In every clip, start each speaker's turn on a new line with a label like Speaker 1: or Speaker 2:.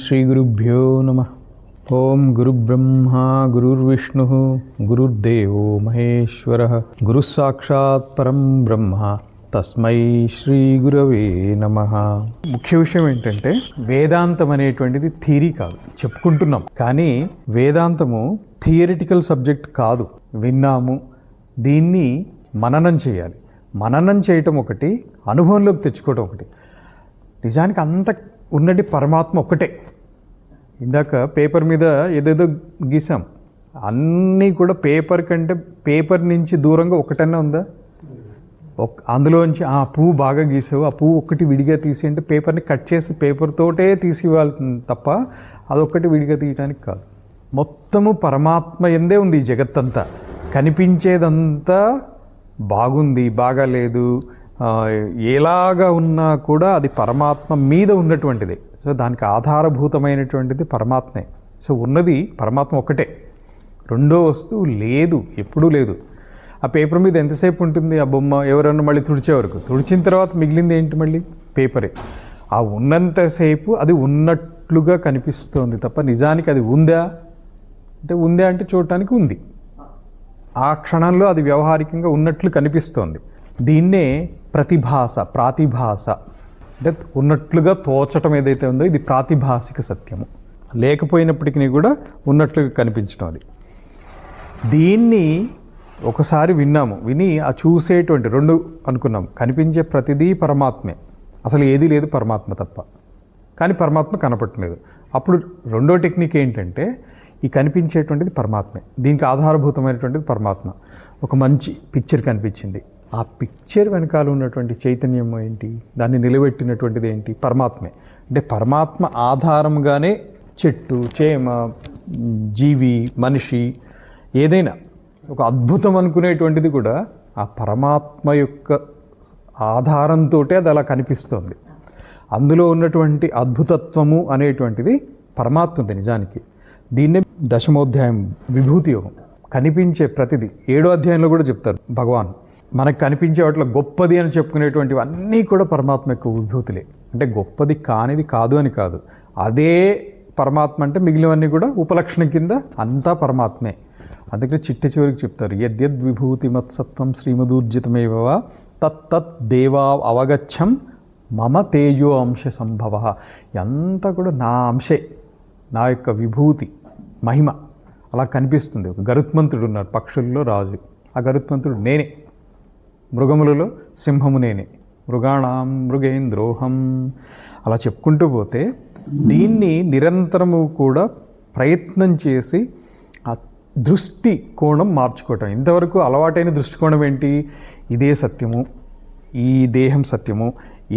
Speaker 1: శ్రీగురుభ్యో నమః. ఓం గురుబ్రహ్మా గురుర్విష్ణుః గురుర్దేవో మహేశ్వరః గురుస్సాక్షాత్ పరం బ్రహ్మ తస్మై శ్రీ గురవే నమః. ముఖ్య విషయం ఏంటంటే వేదాంతం అనేటువంటిది థియరీ కాదు, చెప్పుకుంటున్నాం కానీ వేదాంతము థియరిటికల్ సబ్జెక్ట్ కాదు. విన్నాము, దీన్ని మననం చేయాలి. మననం చేయటం ఒకటి, అనుభవంలోకి తెచ్చుకోవడం ఒకటి. నిజానికి అంత ఉన్నది పరమాత్మ ఒక్కటే. ఇందాక పేపర్ మీద ఏదేదో గీసాం, అన్నీ కూడా పేపర్ కంటే పేపర్ నుంచి దూరంగా ఒకటన్నా ఉందా? అందులోంచి ఆ పువ్వు బాగా గీసావు, ఆ పువ్వు ఒక్కటి విడిగా తీసి అంటే పేపర్ని కట్ చేసి పేపర్తోటే తీసి ఇవ్వాలి తప్ప అదొక్కటి విడిగా తీయడానికి కాదు. మొత్తము పరమాత్మ ఎందే ఉంది ఈ జగత్తంతా. కనిపించేదంతా బాగుంది, బాగాలేదు, ఎలాగా ఉన్నా కూడా అది పరమాత్మ మీద ఉన్నటువంటిది. సో దానికి ఆధారభూతమైనటువంటిది పరమాత్మే. సో ఉన్నది పరమాత్మ ఒక్కటే, రెండో వస్తువు లేదు, ఎప్పుడూ లేదు. ఆ పేపర్ మీద ఎంతసేపు ఉంటుంది ఆ బొమ్మ? ఎవరన్నా మళ్ళీ తుడిచే వరకు, తుడిచిన తర్వాత మిగిలింది ఏంటి? మళ్ళీ పేపరే. ఆ ఉన్నంతసేపు అది ఉన్నట్లుగా కనిపిస్తోంది తప్ప నిజానికి అది ఉందా అంటే ఉందా అంటే చూడటానికి ఉంది. ఆ క్షణంలో అది వ్యవహారికంగా ఉన్నట్లు కనిపిస్తోంది. దీన్నే ప్రతిభాస, ప్రాతిభాస అంటే ఉన్నట్లుగా తోచటం ఏదైతే ఉందో ఇది ప్రాతిభాసిక సత్యము. లేకపోయినప్పటికీ కూడా ఉన్నట్లుగా కనిపించడం అది. దీన్ని ఒకసారి విన్నాము, విని ఆ చూసేటువంటి రెండు అనుకున్నాం. కనిపించే ప్రతిదీ పరమాత్మే, అసలు ఏదీ లేదు పరమాత్మ తప్ప. కానీ పరమాత్మ కనపడలేదు. అప్పుడు రెండో టెక్నిక్ ఏంటంటే ఈ కనిపించేటువంటిది పరమాత్మే, దీనికి ఆధారభూతమైనటువంటిది పరమాత్మ. ఒక మంచి పిక్చర్ కనిపించింది, ఆ పిక్చర్ వెనకాల ఉన్నటువంటి చైతన్యం ఏంటి, దాన్ని నిలబెట్టినటువంటిది ఏంటి? పరమాత్మే. అంటే పరమాత్మ ఆధారంగానే చెట్టు, చేమ, జీవి, మనిషి, ఏదైనా ఒక అద్భుతం అనుకునేటువంటిది కూడా ఆ పరమాత్మ యొక్క ఆధారంతో అది అలా కనిపిస్తోంది. అందులో ఉన్నటువంటి అద్భుతత్వము అనేటువంటిది పరమాత్మది నిజానికి. దీన్నే దశమోధ్యాయం విభూతి యోగం. కనిపించే ప్రతిదీ 7వ అధ్యాయంలో కూడా చెప్తారు భగవాన్. మనకు కనిపించే వాటిలో గొప్పది అని చెప్పుకునేటువంటివి అన్నీ కూడా పరమాత్మ యొక్క విభూతులే. అంటే గొప్పది కానిది కాదు అని కాదు, అదే పరమాత్మ. అంటే మిగిలినవన్నీ కూడా ఉపలక్షణం కింద అంతా పరమాత్మే. అందుకే చిట్ట చివరికి చెప్తారు, యద్యద్ విభూతి మత్సత్వం శ్రీమదూర్జితమేవ తత్తత్ దేవా అవగచ్చం మమ తేజో అంశ సంభవ. అంతా కూడా నా అంశే, నా యొక్క విభూతి మహిమ అలా కనిపిస్తుంది. ఒక గరుత్మంతుడు ఉన్నారు, పక్షుల్లో రాజు. ఆ గరుత్మంతుడు నేనే, మృగములలో సింహము నేనే, మృగాణం మృగేంద్రోహం. అలా చెప్పుకుంటూ పోతే దీన్ని నిరంతరము కూడా ప్రయత్నం చేసి ఆ దృష్టి కోణం మార్చుకోవటం. ఇంతవరకు అలవాటైన దృష్టికోణం ఏంటి? ఇదే సత్యము, ఈ దేహం సత్యము,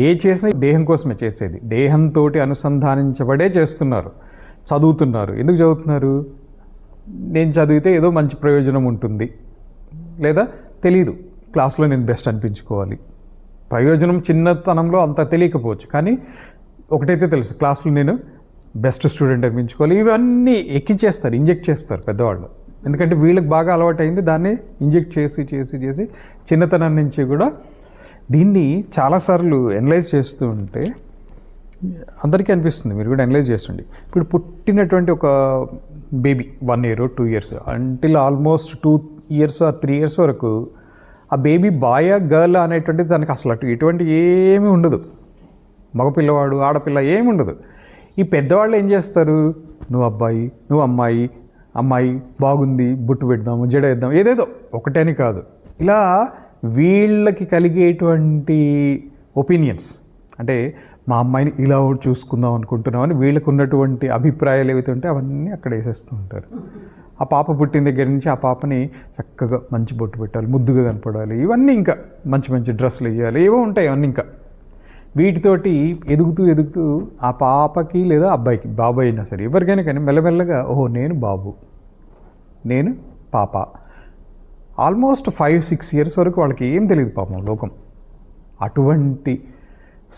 Speaker 1: ఏ చేసినా దేహం కోసమే చేసేది, దేహంతో అనుసంధానించబడే చేస్తున్నారు. చదువుతున్నారు, ఎందుకు చదువుతున్నారు? నేను చదివితే ఏదో మంచి ప్రయోజనం ఉంటుంది, లేదా తెలీదు, క్లాస్లో నేను బెస్ట్ అనిపించుకోవాలి. ప్రయోజనం చిన్నతనంలో అంత తెలియకపోవచ్చు, కానీ ఒకటైతే తెలుసు, క్లాస్లో నేను బెస్ట్ స్టూడెంట్ అనిపించుకోవాలి. ఇవన్నీ ఎక్కించేస్తారు, ఇంజెక్ట్ చేస్తారు పెద్దవాళ్ళు. ఎందుకంటే వీళ్ళకి బాగా అలవాటు అయింది, దాన్ని ఇంజెక్ట్ చేసి చేసి చేసి చిన్నతనం నుంచి కూడా. దీన్ని చాలాసార్లు ఎనలైజ్ చేస్తూ ఉంటే అందరికీ అనిపిస్తుంది, మీరు కూడా ఎనలైజ్ చేస్తుండే. ఇప్పుడు పుట్టినటువంటి ఒక baby 1 year 2 years until almost 2 years or 3 years వరకు ఆ బేబీ బాయ్ గర్ల్ అనేటువంటిది దానికి అసలు ఎటువంటి ఏమీ ఉండదు. మగపిల్లవాడు ఆడపిల్ల ఏమి ఉండదు. ఈ పెద్దవాళ్ళు ఏం చేస్తారు? నువ్వు అబ్బాయి, నువ్వు అమ్మాయి, అమ్మాయి బాగుంది, బుట్టు పెడదాము, జడ వేద్దాం, ఏదేదో ఒకటని కాదు. ఇలా వీళ్ళకి కలిగేటువంటి ఒపీనియన్స్, అంటే మా అమ్మాయిని ఇలా చూసుకుందాం అనుకుంటున్నామని వీళ్ళకు ఉన్నటువంటి అభిప్రాయాలు ఏవైతే ఉంటే అవన్నీ అక్కడ వేసేస్తూ ఉంటారు. ఆ పాప పుట్టిన దగ్గర నుంచి ఆ పాపని చక్కగా మంచి బొట్టు పెట్టాలి, ముద్దుగా కనపడాలి, ఇవన్నీ ఇంకా మంచి మంచి డ్రెస్సులు వేయాలి, ఏవో ఉంటాయి అవన్నీ. ఇంకా వీటితోటి ఎదుగుతూ ఎదుగుతూ ఆ పాపకి లేదా అబ్బాయికి, బాబాయ్ అయినా సరే ఎవరికైనా కానీ మెల్లమెల్లగా ఓహో నేను బాబు, నేను పాప. ఆల్మోస్ట్ 5-6 years వరకు వాళ్ళకి ఏం తెలియదు పాపం లోకం. అటువంటి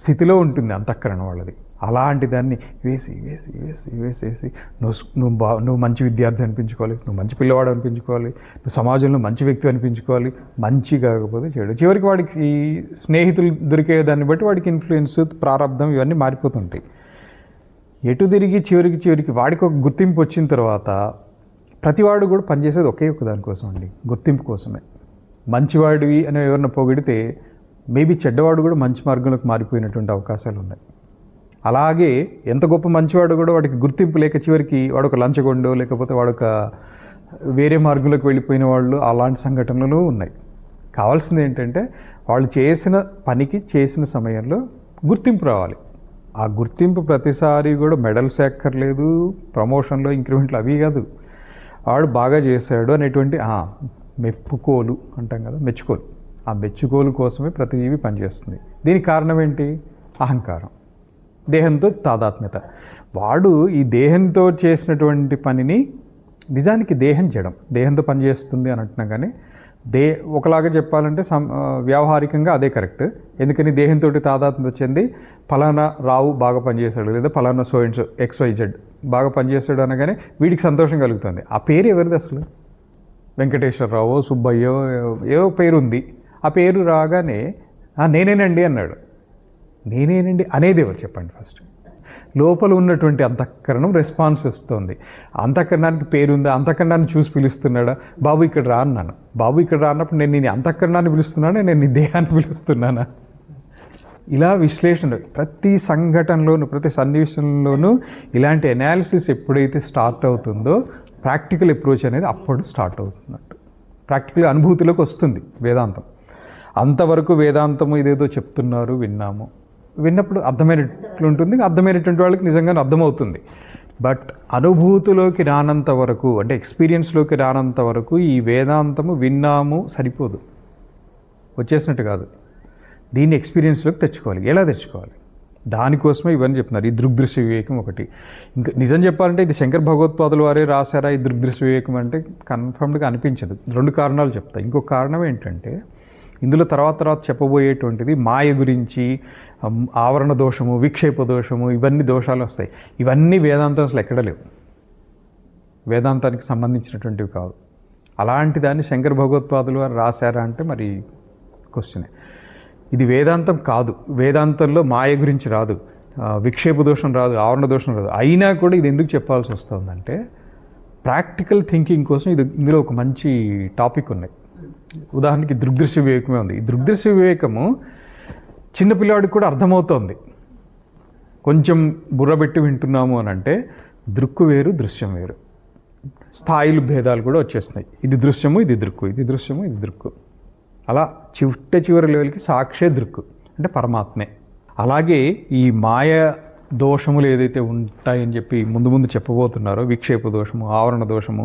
Speaker 1: స్థితిలో ఉంటుంది అంతఃకరణ వాళ్ళది. అలాంటి దాన్ని వేసి వేసి వేసి వేసి వేసి నువ్వు మంచి విద్యార్థి అనిపించుకోవాలి, నువ్వు మంచి పిల్లవాడు అనిపించుకోవాలి, నువ్వు సమాజంలో మంచి వ్యక్తి అనిపించుకోవాలి, మంచి కాకపోతే చెడు. చివరికి వాడికి స్నేహితులు దొరికే దాన్ని బట్టి వాడికి ఇన్ఫ్లుయెన్స్, ప్రారంధం ఇవన్నీ మారిపోతుంటాయి. ఎటు తిరిగి చివరికి వాడికి ఒక గుర్తింపు వచ్చిన తర్వాత ప్రతివాడు కూడా పనిచేసేది ఒకే ఒక దానికోసం అండి, గుర్తింపు కోసమే. మంచివాడివి అని ఎవరిని పొగిడితే మేబీ చెడ్డవాడు కూడా మంచి మార్గంలోకి మారిపోయినటువంటి అవకాశాలు ఉన్నాయి. అలాగే ఎంత గొప్ప మంచివాడు కూడా వాడికి గుర్తింపు లేక చివరికి వాడు ఒక లంచగొండో లేకపోతే వాడొక వేరే మార్గంలోకి వెళ్ళిపోయిన వాళ్ళు అలాంటి సంఘటనలు ఉన్నాయి. కావాల్సింది ఏంటంటే వాళ్ళు చేసిన పనికి చేసిన సమయంలో గుర్తింపు రావాలి. ఆ గుర్తింపు ప్రతిసారి కూడా మెడల్స్ ఎక్కర్లేదు, ప్రమోషన్లో ఇంక్రిమెంట్లు అవి కాదు. వాడు బాగా చేశాడు అనేటువంటి మెప్పుకోలు అంటాం కదా, మెచ్చుకోలు. ఆ మెచ్చుకోలు కోసమే ప్రతి జీవి పనిచేస్తుంది. దీనికి కారణం ఏంటి? అహంకారం, దేహంతో తాదాత్మ్యత. వాడు ఈ దేహంతో చేసినటువంటి పనిని, నిజానికి దేహం జడం, దేహంతో పనిచేస్తుంది అని అంటున్నాం, కానీ ఒకలాగా చెప్పాలంటే వ్యావహారికంగా అదే కరెక్ట్. ఎందుకని దేహంతో తాదాత్మ్యత చెంది ఫలానా రావు బాగా పనిచేశాడు లేదా ఫలానా సో అండ్ సో XYZ బాగా పనిచేశాడు అనగానే వీడికి సంతోషం కలుగుతుంది. ఆ పేరు ఎవరిది అసలు? వెంకటేశ్వరరావు, సుబ్బయ్యో ఏవో పేరు ఉంది. ఆ పేరు రాగానే నేనేనండి అన్నాడు. నేనేనండి అనేది ఎవరు చెప్పండి? ఫస్ట్ లోపల ఉన్నటువంటి అంతఃకరణం రెస్పాన్స్ ఇస్తుంది. అంతఃకరణానికి పేరుందా? అంతఃకరణాన్ని చూసి పిలుస్తున్నాడా? బాబు ఇక్కడ రా అన్నాను. బాబు ఇక్కడ రా అన్నప్పుడు నేను నీ అంతఃకరణాన్ని పిలుస్తున్నానా, నేను నీ దేహాన్ని పిలుస్తున్నానా? ఇలా విశ్లేషణ ప్రతి సంఘటనలోనూ, ప్రతి సన్నివేశంలోనూ ఇలాంటి అనాలిసిస్ ఎప్పుడైతే స్టార్ట్ అవుతుందో ప్రాక్టికల్ అప్రోచ్ అనేది అప్పుడు స్టార్ట్ అవుతున్నట్టు. ప్రాక్టికల్ అనుభూతిలోకి వస్తుంది వేదాంతం. అంతవరకు వేదాంతము ఇదేదో చెప్తున్నారు, విన్నప్పుడు అర్థమైనట్లు ఉంటుంది, అర్థమైనటువంటి వాళ్ళకి నిజంగానే అర్థమవుతుంది. బట్ అనుభూతిలోకి రానంత వరకు, అంటే ఎక్స్పీరియన్స్లోకి రానంత వరకు ఈ వేదాంతము విన్నాము సరిపోదు, వచ్చేసినట్టు కాదు. దీన్ని ఎక్స్పీరియన్స్లోకి తెచ్చుకోవాలి. ఎలా తెచ్చుకోవాలి? దానికోసమే ఇవన్నీ చెప్తున్నారు. ఈ దృగ్దృశ్య వివేకం ఒకటి. ఇంకా నిజం చెప్పాలంటే ఇది శంకర భగవత్పాదుల వారే రాశారా ఈ దృగ్దృశ్య వివేకం అంటే కన్ఫర్మ్డ్గా అనిపించదు. 2 కారణాలు చెప్తా. ఇంకొక కారణం ఏంటంటే ఇందులో తర్వాత చెప్పబోయేటువంటిది మాయ గురించి, ఆవరణ దోషము, విక్షేప దోషము, ఇవన్నీ దోషాలు వస్తాయి. ఇవన్నీ వేదాంతం అసలు ఎక్కడ లేవు, వేదాంతానికి సంబంధించినటువంటివి కాదు. అలాంటి దాన్ని శంకర భగవత్పాదులు వారు రాశారా అంటే మరి క్వశ్చనే. ఇది వేదాంతం కాదు. వేదాంతంలో మాయ గురించి రాదు, విక్షేప దోషం రాదు, ఆవరణ దోషం రాదు. అయినా కూడా ఇది ఎందుకు చెప్పాల్సి వస్తుందంటే ప్రాక్టికల్ థింకింగ్ కోసం ఇందులో ఒక మంచి టాపిక్ ఉన్నాయి. ఉదాహరణకి దృగ్దృశ్య వివేకమే ఉంది. ఈ దృగ్దృశ్య వివేకము చిన్నపిల్లాడికి కూడా అర్థమవుతోంది. కొంచెం బుర్రబెట్టి వింటున్నాము అని అంటే దృక్కు వేరు, దృశ్యం వేరు, స్థాయిలు భేదాలు కూడా వచ్చేస్తున్నాయి. ఇది దృశ్యము, ఇది దృక్కు, ఇది దృశ్యము, ఇది దృక్కు. అలా చివరి లెవెల్కి సాక్షే దృక్కు అంటే పరమాత్మే. అలాగే ఈ మాయ దోషములు ఏదైతే ఉంటాయని చెప్పి ముందు చెప్పబోతున్నారో, విక్షేప దోషము, ఆవరణ దోషము,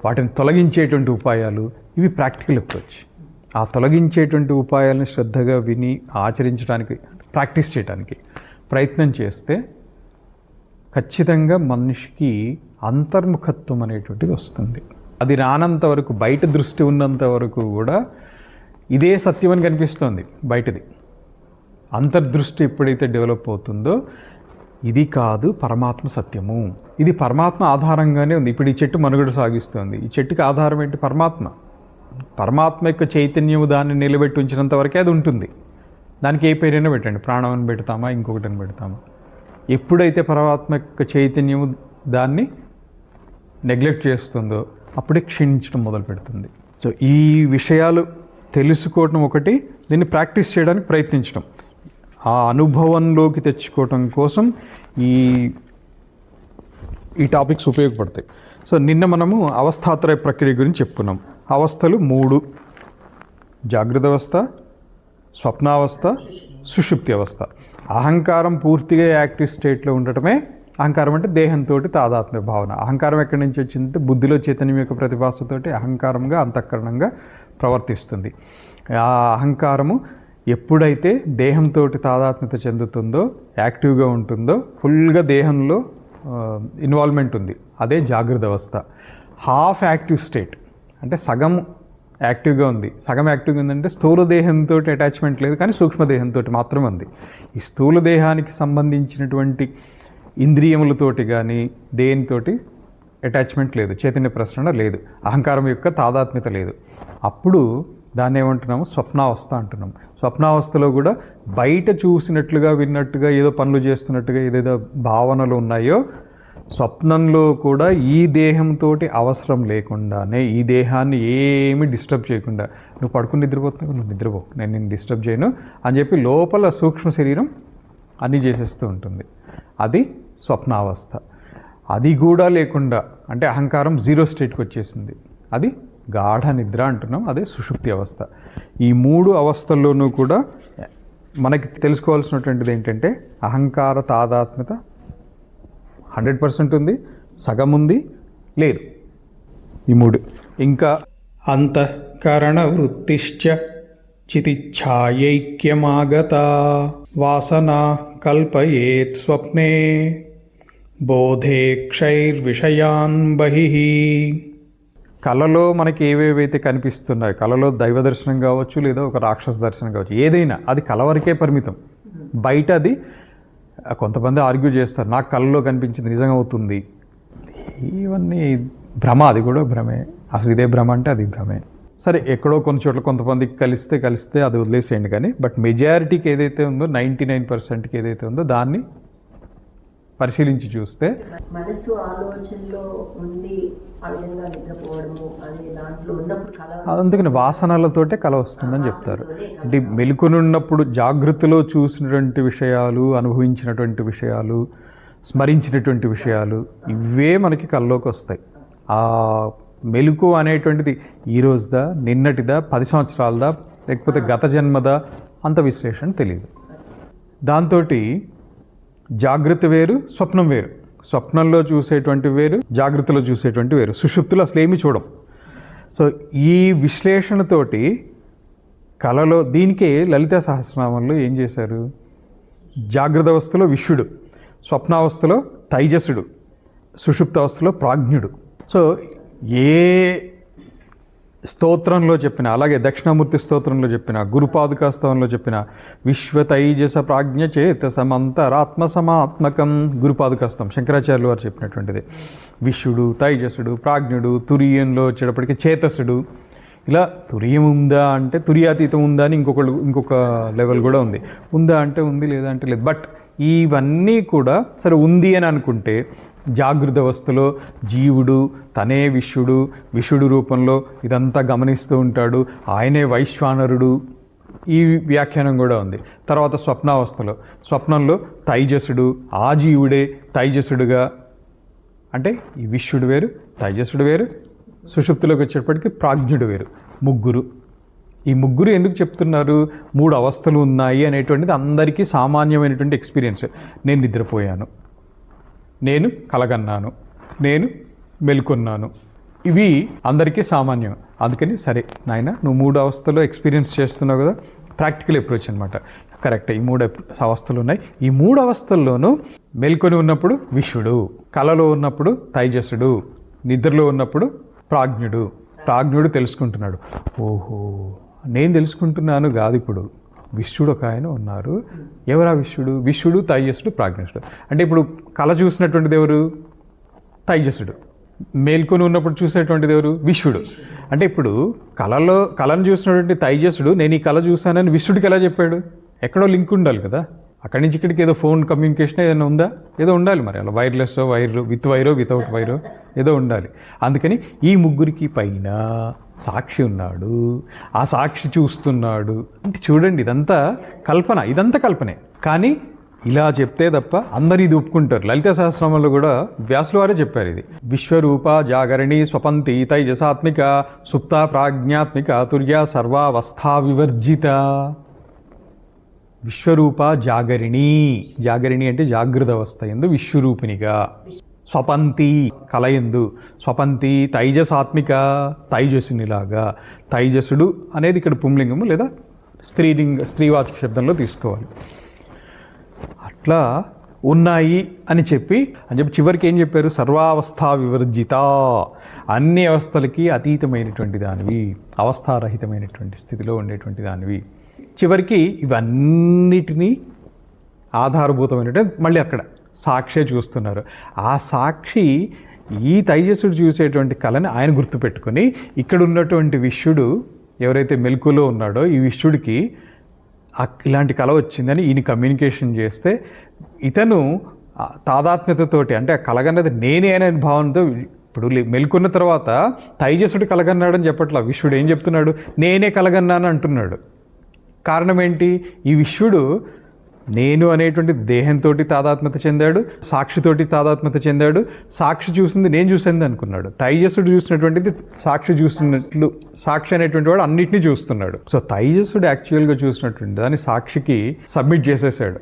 Speaker 1: వాటిని తొలగించేటువంటి ఉపాయాలు, ఇవి ప్రాక్టికల్ అప్రోచ్. ఆ తొలగించేటువంటి ఉపాయాలను శ్రద్ధగా విని ఆచరించడానికి, ప్రాక్టీస్ చేయడానికి ప్రయత్నం చేస్తే ఖచ్చితంగా మనిషికి అంతర్ముఖత్వం అనేటువంటిది వస్తుంది. అది రానంత వరకు, బయట దృష్టి ఉన్నంత వరకు కూడా ఇదే సత్యం అని కనిపిస్తుంది బయటది. అంతర్దృష్టి ఎప్పుడైతే డెవలప్ అవుతుందో ఇది కాదు పరమాత్మ సత్యము, ఇది పరమాత్మ ఆధారంగానే ఉంది. ఇప్పుడు ఈ చెట్టు మనుగడ సాగిస్తుంది. ఈ చెట్టుకి ఆధారం ఏంటి? పరమాత్మ యొక్క చైతన్యము దాన్ని నిలబెట్టి ఉంచినంత వరకే అది ఉంటుంది. దానికి ఏ పేరైనా పెట్టండి, ప్రాణం అని పెడతామా, ఇంకొకటిని పెడతామా. ఎప్పుడైతే పరమాత్మ యొక్క చైతన్యము దాన్ని నెగ్లెక్ట్ చేస్తుందో అప్పుడే క్షీణించడం మొదలు పెడుతుంది. సో ఈ విషయాలు తెలుసుకోవటం ఒకటి, దీన్ని ప్రాక్టీస్ చేయడానికి ప్రయత్నించడం, ఆ అనుభవంలోకి తెచ్చుకోవటం కోసం ఈ టాపిక్స్ ఉపయోగపడతాయి. సో నిన్న మనము అవస్థాత్రయ ప్రక్రియ గురించి చెప్పుకున్నాం. అవస్థలు 3: జాగ్రత్త అవస్థ, స్వప్నావస్థ, సుషుప్తి అవస్థ. అహంకారం పూర్తిగా యాక్టివ్ స్టేట్లో ఉండటమే అహంకారం అంటే దేహంతో తాదాత్మ్య భావన. అహంకారం ఎక్కడి నుంచి వచ్చిందంటే బుద్ధిలో చైతన్యం యొక్క ప్రతిభాసతోటి అహంకారంగా, అంతఃకరణంగా ప్రవర్తిస్తుంది. ఆ అహంకారము ఎప్పుడైతే దేహంతో తాదాత్మ్యత చెందుతుందో, యాక్టివ్గా ఉంటుందో, ఫుల్గా దేహంలో ఇన్వాల్వ్మెంట్ ఉంది, అదే జాగ్రత్త అవస్థ. హాఫ్ యాక్టివ్ స్టేట్ అంటే సగం యాక్టివ్గా ఉంది. సగం యాక్టివ్గా ఉందంటే స్థూల దేహంతో అటాచ్మెంట్ లేదు, కానీ సూక్ష్మదేహంతో మాత్రమే ఉంది. ఈ స్థూల దేహానికి సంబంధించినటువంటి ఇంద్రియములతోటి కానీ దేనితోటి అటాచ్మెంట్ లేదు, చైతన్య ప్రసరణ లేదు, అహంకారం యొక్క తాదాత్మ్యత లేదు. అప్పుడు దాన్ని ఏమంటున్నాము? స్వప్నావస్థ అంటున్నాం. స్వప్నావస్థలో కూడా బయట చూసినట్లుగా విన్నట్టుగా ఏదో పనులు చేస్తున్నట్టుగా ఏదేదో భావనలు ఉన్నాయో, స్వప్నంలో కూడా ఈ దేహంతో అవసరం లేకుండానే, ఈ దేహాన్ని ఏమీ డిస్టర్బ్ చేయకుండా, నువ్వు పడుకుని నిద్రపోతున్నావు, నువ్వు నిద్రపో, నేను నిన్ను డిస్టర్బ్ చేయను అని చెప్పి లోపల సూక్ష్మ శరీరం అన్నీ చేసేస్తూ ఉంటుంది. అది స్వప్నావస్థ. అది కూడా లేకుండా అంటే అహంకారం జీరో స్టేట్కి వచ్చేసింది, అది గాఢ నిద్ర అంటున్నాం, అదే సుషుప్తి అవస్థ. ఈ 3 అవస్థల్లోనూ కూడా మనకి తెలుసుకోవాల్సినటువంటిది ఏంటంటే అహంకార తాదాత్మ్యత 100% ఉంది, సగం ఉంది, లేదు. ఈ 3 ఇంకా
Speaker 2: అంతఃకరణ వృత్తిశ్చ చితిచ్ఛాయైక్యమాగత వాసనా కల్పయేత్ స్వప్నే బోధే క్షైర్విషయాన్ బహిః.
Speaker 1: కళలో మనకి ఏవేవైతే కనిపిస్తున్నాయో, కళలో దైవ దర్శనం కావచ్చు, లేదా ఒక రాక్షస దర్శనం కావచ్చు, ఏదైనా అది కళ వరకే పరిమితం. బయట అది కొంతమంది ఆర్గ్యూ చేస్తారు, నాకు కళలో కనిపించింది నిజంగా అవుతుంది. ఇవన్నీ భ్రమ, అది కూడా భ్రమే. అసలు ఇదే భ్రమ అంటే అది భ్రమే. సరే, ఎక్కడో కొన్ని చోట్ల కొంతమందికి కలిస్తే అది వదిలేసేయండి. కానీ బట్ మెజారిటీకి ఏదైతే ఉందో, 99%కి ఏదైతే ఉందో దాన్ని పరిశీలించి చూస్తే
Speaker 3: మనసు ఆలోచనలో ఉండి ఆ విధంగా నిద్రపోవడము అనే దాంట్లో ఉన్నప్పుడు కళ,
Speaker 1: అందుకని వాసనలతోటే కళ వస్తుందని చెప్తారు. అంటే మెలుకునున్నప్పుడు జాగృతిలో చూసినటువంటి విషయాలు, అనుభవించినటువంటి విషయాలు, స్మరించినటువంటి విషయాలు, ఇవే మనకి కళ్ళలోకి వస్తాయి. ఆ మెలుకు అనేటువంటిది ఈ రోజుదా, నిన్నటిదా, 10 సంవత్సరాలదా, లేకపోతే గత జన్మదా, అంత విశ్లేషణ తెలియదు. దాంతో జాగృతి వేరు, స్వప్నం వేరు. స్వప్నంలో చూసేటువంటి వేరు, జాగృతిలో చూసేటువంటి వేరు. సుషుప్తిలో అసలు ఏమీ చూడం. సో ఈ విశ్లేషణతోటి కళలో, దీనికే లలితా సహస్రనామంలో ఏం చేశారు? జాగ్రత్త అవస్థలో విశ్వడు, స్వప్నావస్థలో తైజసుడు, సుషుప్తావస్థలో ప్రాజ్ఞుడు. సో ఏ స్తోత్రంలో చెప్పిన, అలాగే దక్షిణామూర్తి స్తోత్రంలో చెప్పిన, గురుపాదుకాస్తవంలో చెప్పిన విశ్వ తైజస ప్రాజ్ఞ చేత సమంతరాత్మ సమాత్మకం, గురుపాదుకాస్తవం శంకరాచార్యులు వారు చెప్పినటువంటిది. విశ్వడు, తైజసుడు, ప్రాజ్ఞుడు, తురియంలో వచ్చేటప్పటికి చేతసుడు. ఇలా తురియం ఉందా అంటే తురియాతీతం ఉందా అని ఇంకొక లెవెల్ కూడా ఉంది. ఉందా అంటే ఉంది, లేదా అంటే లేదు. బట్ ఇవన్నీ కూడా సరే ఉంది అని అనుకుంటే, జాగృత అవస్థలో జీవుడు తనే విశ్వడు, విశ్వడు రూపంలో ఇదంతా గమనిస్తూ ఉంటాడు, ఆయనే వైశ్వానరుడు, ఈ వ్యాఖ్యానం కూడా ఉంది. తర్వాత స్వప్నావస్థలో, స్వప్నంలో తైజసుడు, ఆ జీవుడే తైజసుడుగా, అంటే ఈ విశ్వడు వేరు, తైజసుడు వేరు, సుషుప్తిలోకి వచ్చేటప్పటికి ప్రాజ్ఞుడు వేరు. ఈ ముగ్గురు ఎందుకు చెప్తున్నారు? 3 అవస్థలు ఉన్నాయి అనేటువంటిది అందరికీ సామాన్యమైనటువంటి ఎక్స్పీరియన్స్. నేను నిద్రపోయాను, నేను కలగన్నాను, నేను మెలుకున్నాను, ఇవి అందరికీ సామాన్యం. అందుకని సరే నాయన, నువ్వు 3 అవస్థలో ఎక్స్పీరియన్స్ చేస్తున్నావు కదా, ప్రాక్టికల్ అప్రోచ్ అనమాట. కరెక్ట్, ఈ 3 అవస్థలు ఉన్నాయి. ఈ 3 అవస్థల్లోనూ మెలుకొని ఉన్నప్పుడు విశ్వడు, కలలో ఉన్నప్పుడు తైజసుడు, నిద్రలో ఉన్నప్పుడు ప్రాజ్ఞుడు. ప్రాజ్ఞుడు తెలుసుకుంటున్నాడు. ఓహో, నేను తెలుసుకుంటున్నాను కాదు, ఇప్పుడు విశ్వడు ఒక ఆయన ఉన్నారు. ఎవరా విశ్వడు? విశ్వడు, తైజసుడు, ప్రాజ్ఞసుడు. అంటే ఇప్పుడు కళ చూసినటువంటిది ఎవరు? తైజసుడు. మేల్కొని ఉన్నప్పుడు చూసేటువంటిది ఎవరు? విశ్వడు. అంటే ఇప్పుడు కళను చూసినటువంటి తైజసుడు నేను ఈ కళ చూశానని విశ్వడికి ఎలా చెప్పాడు? ఎక్కడో లింక్ ఉండాలి కదా. అక్కడి నుంచి ఇక్కడికి ఏదో ఫోన్ కమ్యూనికేషన్ ఏదైనా ఉందా? ఏదో ఉండాలి. మరి అలా వైర్లెస్ విత్ వైరో వితౌట్ వైరో ఏదో ఉండాలి. అందుకని ఈ ముగ్గురికి పైన సాక్షి ఉన్నాడు, ఆ సాక్షి చూస్తున్నాడు. అంటే చూడండి, ఇదంతా కల్పనే. కానీ ఇలా చెప్తే తప్ప అందరూ ఇది ఒప్పుకుంటారు. లలిత సహస్రనామంలో కూడా వ్యాసుల వారే చెప్పారు ఇది. విశ్వరూప జాగరణి స్వపంతి తైజసాత్మిక సుప్త ప్రాజ్ఞాత్మిక తుర్య సర్వావస్థా వివర్జిత. విశ్వరూప జాగరిణి, జాగరిణి అంటే జాగృత అవస్థ యందు విశ్వరూపిణిగా, స్వపంతి కలయందు, స్వపంతి తైజసాత్మిక తైజసునిలాగా. తైజసుడు అనేది ఇక్కడ పుంలింగము లేదా స్త్రీవాచక శబ్దంలో తీసుకోవాలి. అట్లా ఉన్నాయి అని చెప్పి చివరికి ఏం చెప్పారు? సర్వావస్థా వివర్జిత, అన్ని అవస్థలకి అతీతమైనటువంటి దానివి, అవస్థారహితమైనటువంటి స్థితిలో ఉండేటువంటి దానివి. చివరికి ఇవన్నిటినీ ఆధారభూతమైనటువంటి మళ్ళీ అక్కడ సాక్షే చూస్తున్నారు. ఆ సాక్షి ఈ తైజసుడు చూసేటువంటి కళని ఆయన గుర్తుపెట్టుకొని, ఇక్కడ ఉన్నటువంటి విశ్వడు ఎవరైతే మెలకువలో ఉన్నాడో ఈ విశ్వడికి ఇలాంటి కళ వచ్చిందని ఈయన కమ్యూనికేషన్ చేస్తే ఇతను తాదాత్మ్యతతోటి అంటే ఆ కలగన్నది నేనే అనే భావనతో ఇప్పుడు మెలుకున్న తర్వాత తైజసుడు కలగన్నాడని చెప్పట్లా. విశ్వడు ఏం చెప్తున్నాడు? నేనే కలగన్నాను అంటున్నాడు. కారణం ఏంటి? ఈ విశ్వడు నేను అనేటువంటి దేహంతో తాదాత్మ్యత చెందాడు, సాక్షితోటి తాదాత్మ్యత చెందాడు. సాక్షి చూసింది నేను చూసింది అనుకున్నాడు. తైజసుడు చూసినటువంటిది సాక్షి చూసినట్లు, సాక్షి అనేటువంటి వాడు అన్నిటినీ చూస్తున్నాడు. సో తైజసుడు యాక్చువల్గా చూసినటువంటి దాన్ని సాక్షికి సబ్మిట్ చేసేసాడు,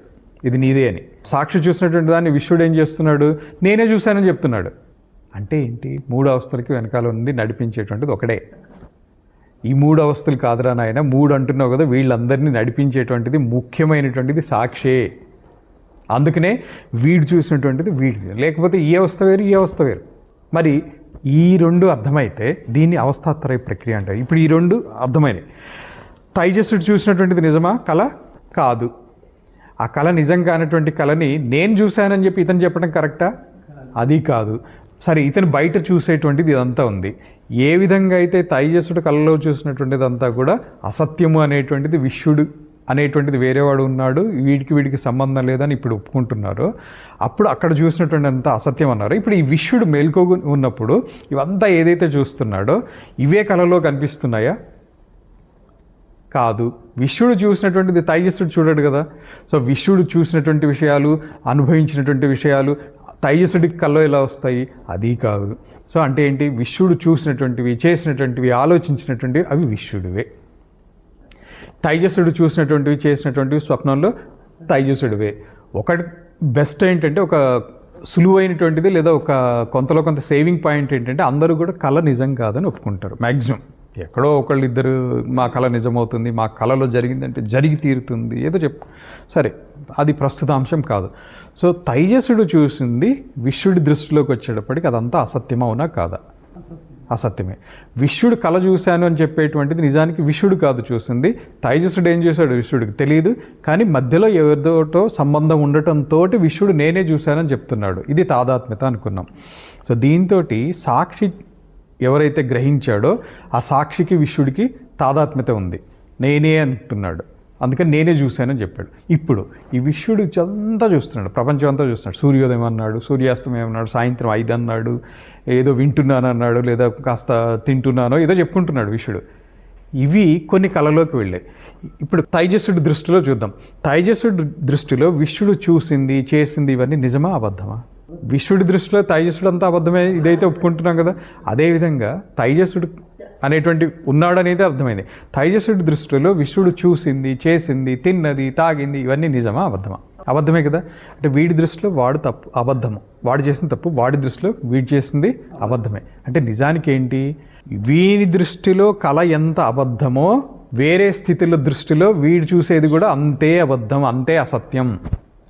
Speaker 1: ఇది నీదే అని. సాక్షి చూసినటువంటి దాన్ని విశ్వడు ఏం చేస్తున్నాడు? నేనే చూశానని చెప్తున్నాడు. అంటే ఏంటి? 3 అవస్థలకి వెనకాల నుండి నడిపించేటువంటిది ఒకడే. ఈ 3 అవస్థలు కాదురా నాయన, 3 అంటున్నావు కదా, వీళ్ళందరినీ నడిపించేటువంటిది ముఖ్యమైనటువంటిది సాక్షే. అందుకనే వీడు చూసినటువంటిది వీడు, లేకపోతే ఈ అవస్థ వేరు ఈ అవస్థ వేరు. మరి ఈ 2 అర్థమైతే దీన్ని అవస్థాత్రయ ప్రక్రియ అంటారు. ఇప్పుడు ఈ 2 అర్థమైనవి. తైజస్సుడు చూసినటువంటిది నిజమా? కళ కాదు. ఆ కళ నిజం కానటువంటి కళని నేను చూశానని చెప్పి ఇతను చెప్పడం కరెక్టా? అది కాదు. సరే, ఇతను బయట చూసేటువంటిది ఇదంతా ఉంది. ఏ విధంగా అయితే తైజస్సుడు కళ్ళలో చూసినటువంటిది అంతా కూడా అసత్యము అనేటువంటిది, విశ్వడు అనేటువంటిది వేరేవాడు ఉన్నాడు, వీడికి సంబంధం లేదని ఇప్పుడు ఒప్పుకుంటున్నారు. అప్పుడు అక్కడ చూసినటువంటి అంతా అసత్యం అన్నారు. ఇప్పుడు ఈ విశ్వడు మేల్కో ఉన్నప్పుడు ఇవంతా ఏదైతే చూస్తున్నాడో ఇవే కళలో కనిపిస్తున్నాయా? కాదు. విశ్వడు చూసినటువంటిది తైజస్సుడు చూడడు కదా. సో విశ్వడు చూసినటువంటి విషయాలు, అనుభవించినటువంటి విషయాలు తైజసుడికి కల్లో ఎలా వస్తాయి? అది కాదు. సో అంటే ఏంటి? విశ్వడు చూసినటువంటివి, చేసినటువంటివి, ఆలోచించినటువంటివి అవి విశ్వడువే. తైజసుడు చూసినటువంటివి, చేసినటువంటివి స్వప్నంలో తైజసుడివే. ఒకటి బెస్ట్ ఏంటంటే, ఒక సులువైనటువంటిది లేదా ఒక కొంతలో కొంత సేవింగ్ పాయింట్ ఏంటంటే, అందరూ కూడా కళ నిజం కాదని ఒప్పుకుంటారు మ్యాక్సిమం. ఎక్కడో ఒకళ్ళిద్దరు మా కళ నిజమవుతుంది, మా కళలో జరిగిందంటే జరిగి తీరుతుంది ఏదో చెప్పు, సరే అది ప్రస్తుతాంశం కాదు. సో తైజసుడు చూసింది విశ్వడి దృష్టిలోకి వచ్చేటప్పటికి అదంతా అసత్యమా అవునా కాదా? అసత్యమే. విశ్వడు కళ చూశాను అని చెప్పేటువంటిది నిజానికి విశ్వడు కాదు చూసింది. తైజసుడు ఏం చూశాడు? విశ్వడికి తెలియదు, కానీ మధ్యలో ఎవరితోటో సంబంధం ఉండటంతో విశ్వడు నేనే చూశానని చెప్తున్నాడు. ఇది తాదాత్మ్యత అనుకున్నాం. సో దీంతో సాక్షి ఎవరైతే గ్రహించాడో ఆ సాక్షికి విశ్వడికి తాదాత్మ్యత ఉంది, నేనే అంటున్నాడు. అందుకని నేనే చూశానని చెప్పాడు. ఇప్పుడు ఈ విశ్వడు అంతా చూస్తున్నాడు, ప్రపంచం అంతా చూస్తున్నాడు. సూర్యోదయం అన్నాడు, సూర్యాస్తమయం అన్నాడు, సాయంత్రం 5 అన్నాడు, ఏదో వింటున్నాను అన్నాడు, లేదా కాస్త తింటున్నానో ఏదో చెప్పుకుంటున్నాడు విశ్వడు. ఇవి కొన్ని కళలోకి వెళ్ళాయి. ఇప్పుడు తైజస్సుడి దృష్టిలో చూద్దాం. తైజస్సుడి దృష్టిలో విశ్వడు చూసింది, చేసింది ఇవన్నీ నిజమా అబద్ధమా? విశ్వడి దృష్టిలో తైజస్సుడు అంతా అబద్ధమే, ఇదైతే ఒప్పుకుంటున్నాం కదా. అదేవిధంగా తైజస్సుడు అనేటువంటి ఉన్నాడు అనేది అర్థమైంది. తైజస్సుడి దృష్టిలో విశ్వడు చూసింది, చేసింది, తిన్నది, తాగింది ఇవన్నీ నిజమా అబద్ధమా? అబద్ధమే కదా. అంటే వీడి దృష్టిలో వాడు తప్పు, అబద్ధము, వాడు చేసిన తప్పు వాడి దృష్టిలో వీడు చేసింది అబద్ధమే. అంటే నిజానికి ఏంటి? వీడి దృష్టిలో కళ ఎంత అబద్ధమో వేరే స్థితిలో దృష్టిలో వీడు చూసేది కూడా అంతే అబద్ధం, అంతే అసత్యం.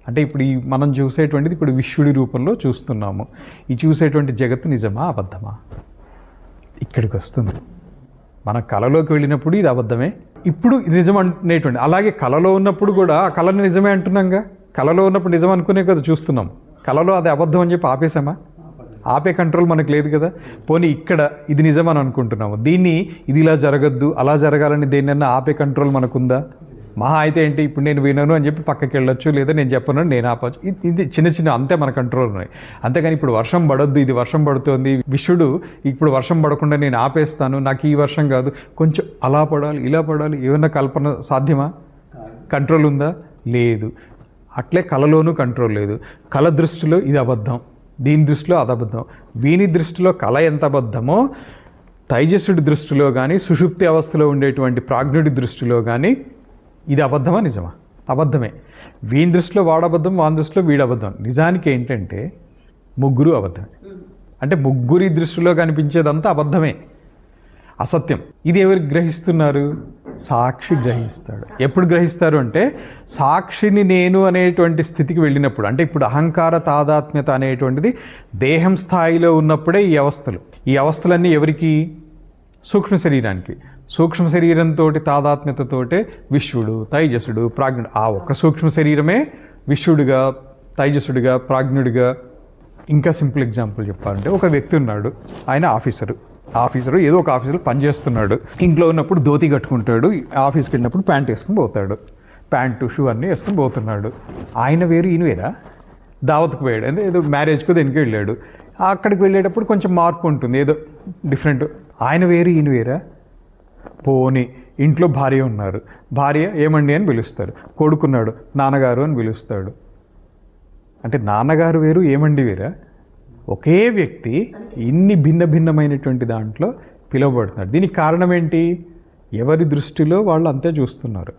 Speaker 1: అంటే ఇప్పుడు ఈ మనం చూసేటువంటిది ఇప్పుడు విశ్వడి రూపంలో చూస్తున్నాము. ఈ చూసేటువంటి జగత్తు నిజమా అబద్ధమా? ఇక్కడికి వస్తుంది. మన కళలోకి వెళ్ళినప్పుడు ఇది అబద్ధమే, ఇప్పుడు నిజం అనేటువంటి. అలాగే కళలో ఉన్నప్పుడు కూడా ఆ కళని నిజమే అంటున్నాంగా. కళలో ఉన్నప్పుడు నిజం అనుకునే కదా చూస్తున్నాం. కళలో అది అబద్ధం అని చెప్పి ఆపేసామా? ఆపే కంట్రోల్ మనకు లేదు కదా. పోనీ ఇక్కడ ఇది నిజమని అనుకుంటున్నాము, దీన్ని ఇది ఇలా జరగద్దు అలా జరగాలని దేన్నన్నా ఆపే కంట్రోల్ మనకుందా? మహా అయితే ఏంటి, ఇప్పుడు నేను వినను అని చెప్పి పక్కకి వెళ్ళొచ్చు, లేదా నేను చెప్పను నేను ఆపచ్చు. ఇది చిన్న చిన్న అంతే మన కంట్రోల్ ఉన్నాయి. అంతేగాని ఇప్పుడు వర్షం పడొద్దు, ఇది వర్షం పడుతోంది, విశ్వడు ఇప్పుడు వర్షం పడకుండా నేను ఆపేస్తాను, నాకు ఈ వర్షం కాదు, కొంచెం అలా పడాలి ఇలా పడాలి, ఏమన్నా కల్పన సాధ్యమా? కంట్రోల్ ఉందా? లేదు. అట్లే కళలోనూ కంట్రోల్ లేదు. కళ దృష్టిలో ఇది అబద్ధం, దీని దృష్టిలో అది అబద్ధం. వీని దృష్టిలో కళ ఎంత అబద్ధమో తైజస్సుడి దృష్టిలో కానీ, సుషుప్తి అవస్థలో ఉండేటువంటి ప్రాజ్ఞుడి దృష్టిలో కానీ ఇది అబద్ధమా నిజమా? అబద్ధమే. వీని దృష్టిలో వాడు అబద్ధం, వాని దృష్టిలో వీడు అబద్ధం. నిజానికి ఏంటంటే ముగ్గురు అబద్ధమే. అంటే ముగ్గురి దృష్టిలో కనిపించేదంతా అబద్ధమే, అసత్యం. ఇది ఎవరికి గ్రహిస్తున్నారు? సాక్షి గ్రహిస్తాడు. ఎప్పుడు గ్రహిస్తారు అంటే సాక్షిని నేను అనేటువంటి స్థితికి వెళ్ళినప్పుడు. అంటే ఇప్పుడు అహంకార తాదాత్మ్యత అనేటువంటిది దేహం స్థాయిలో ఉన్నప్పుడే ఈ అవస్థలన్నీ ఎవరికి? సూక్ష్మ శరీరానికి. సూక్ష్మ శరీరంతో తాదాత్మ్యతతోటే విశ్వడు, తైజసుడు, ప్రాజ్ఞుడు. ఆ ఒక్క సూక్ష్మ శరీరమే విశ్వడుగా, తైజసుడిగా, ప్రాజ్ఞుడిగా. ఇంకా సింపుల్ ఎగ్జాంపుల్ చెప్పాలంటే ఒక వ్యక్తి ఉన్నాడు, ఆయన ఆఫీసరు. ఆఫీసరు ఏదో ఒక ఆఫీసులో పనిచేస్తున్నాడు. ఇంట్లో ఉన్నప్పుడు ధోతి కట్టుకుంటాడు, ఆఫీస్కి వెళ్ళినప్పుడు ప్యాంట్ వేసుకుని పోతాడు, ప్యాంటు షూ అన్నీ వేసుకుని పోతున్నాడు. ఆయన వేరు ఈయన వేరా? దావత్కు పోయాడు అంటే ఏదో మ్యారేజ్కో దేనికి వెళ్ళాడు, అక్కడికి వెళ్ళేటప్పుడు కొంచెం మార్పు ఉంటుంది, ఏదో డిఫరెంట్. ఆయన వేరు ఈయన వేరా? పోనీ ఇంట్లో భార్య ఉన్నారు, భార్య ఏమండి అని పిలుస్తారు, కొడుకున్నాడు నాన్నగారు అని పిలుస్తాడు. అంటే నాన్నగారు వేరు ఏమండి వేరా? ఒకే వ్యక్తి ఇన్ని భిన్న భిన్నమైనటువంటి దాంట్లో పిలువబడుతున్నాడు. దీనికి కారణం ఏంటి? ఎవరి దృష్టిలో వాళ్ళు అంతే చూస్తున్నారు.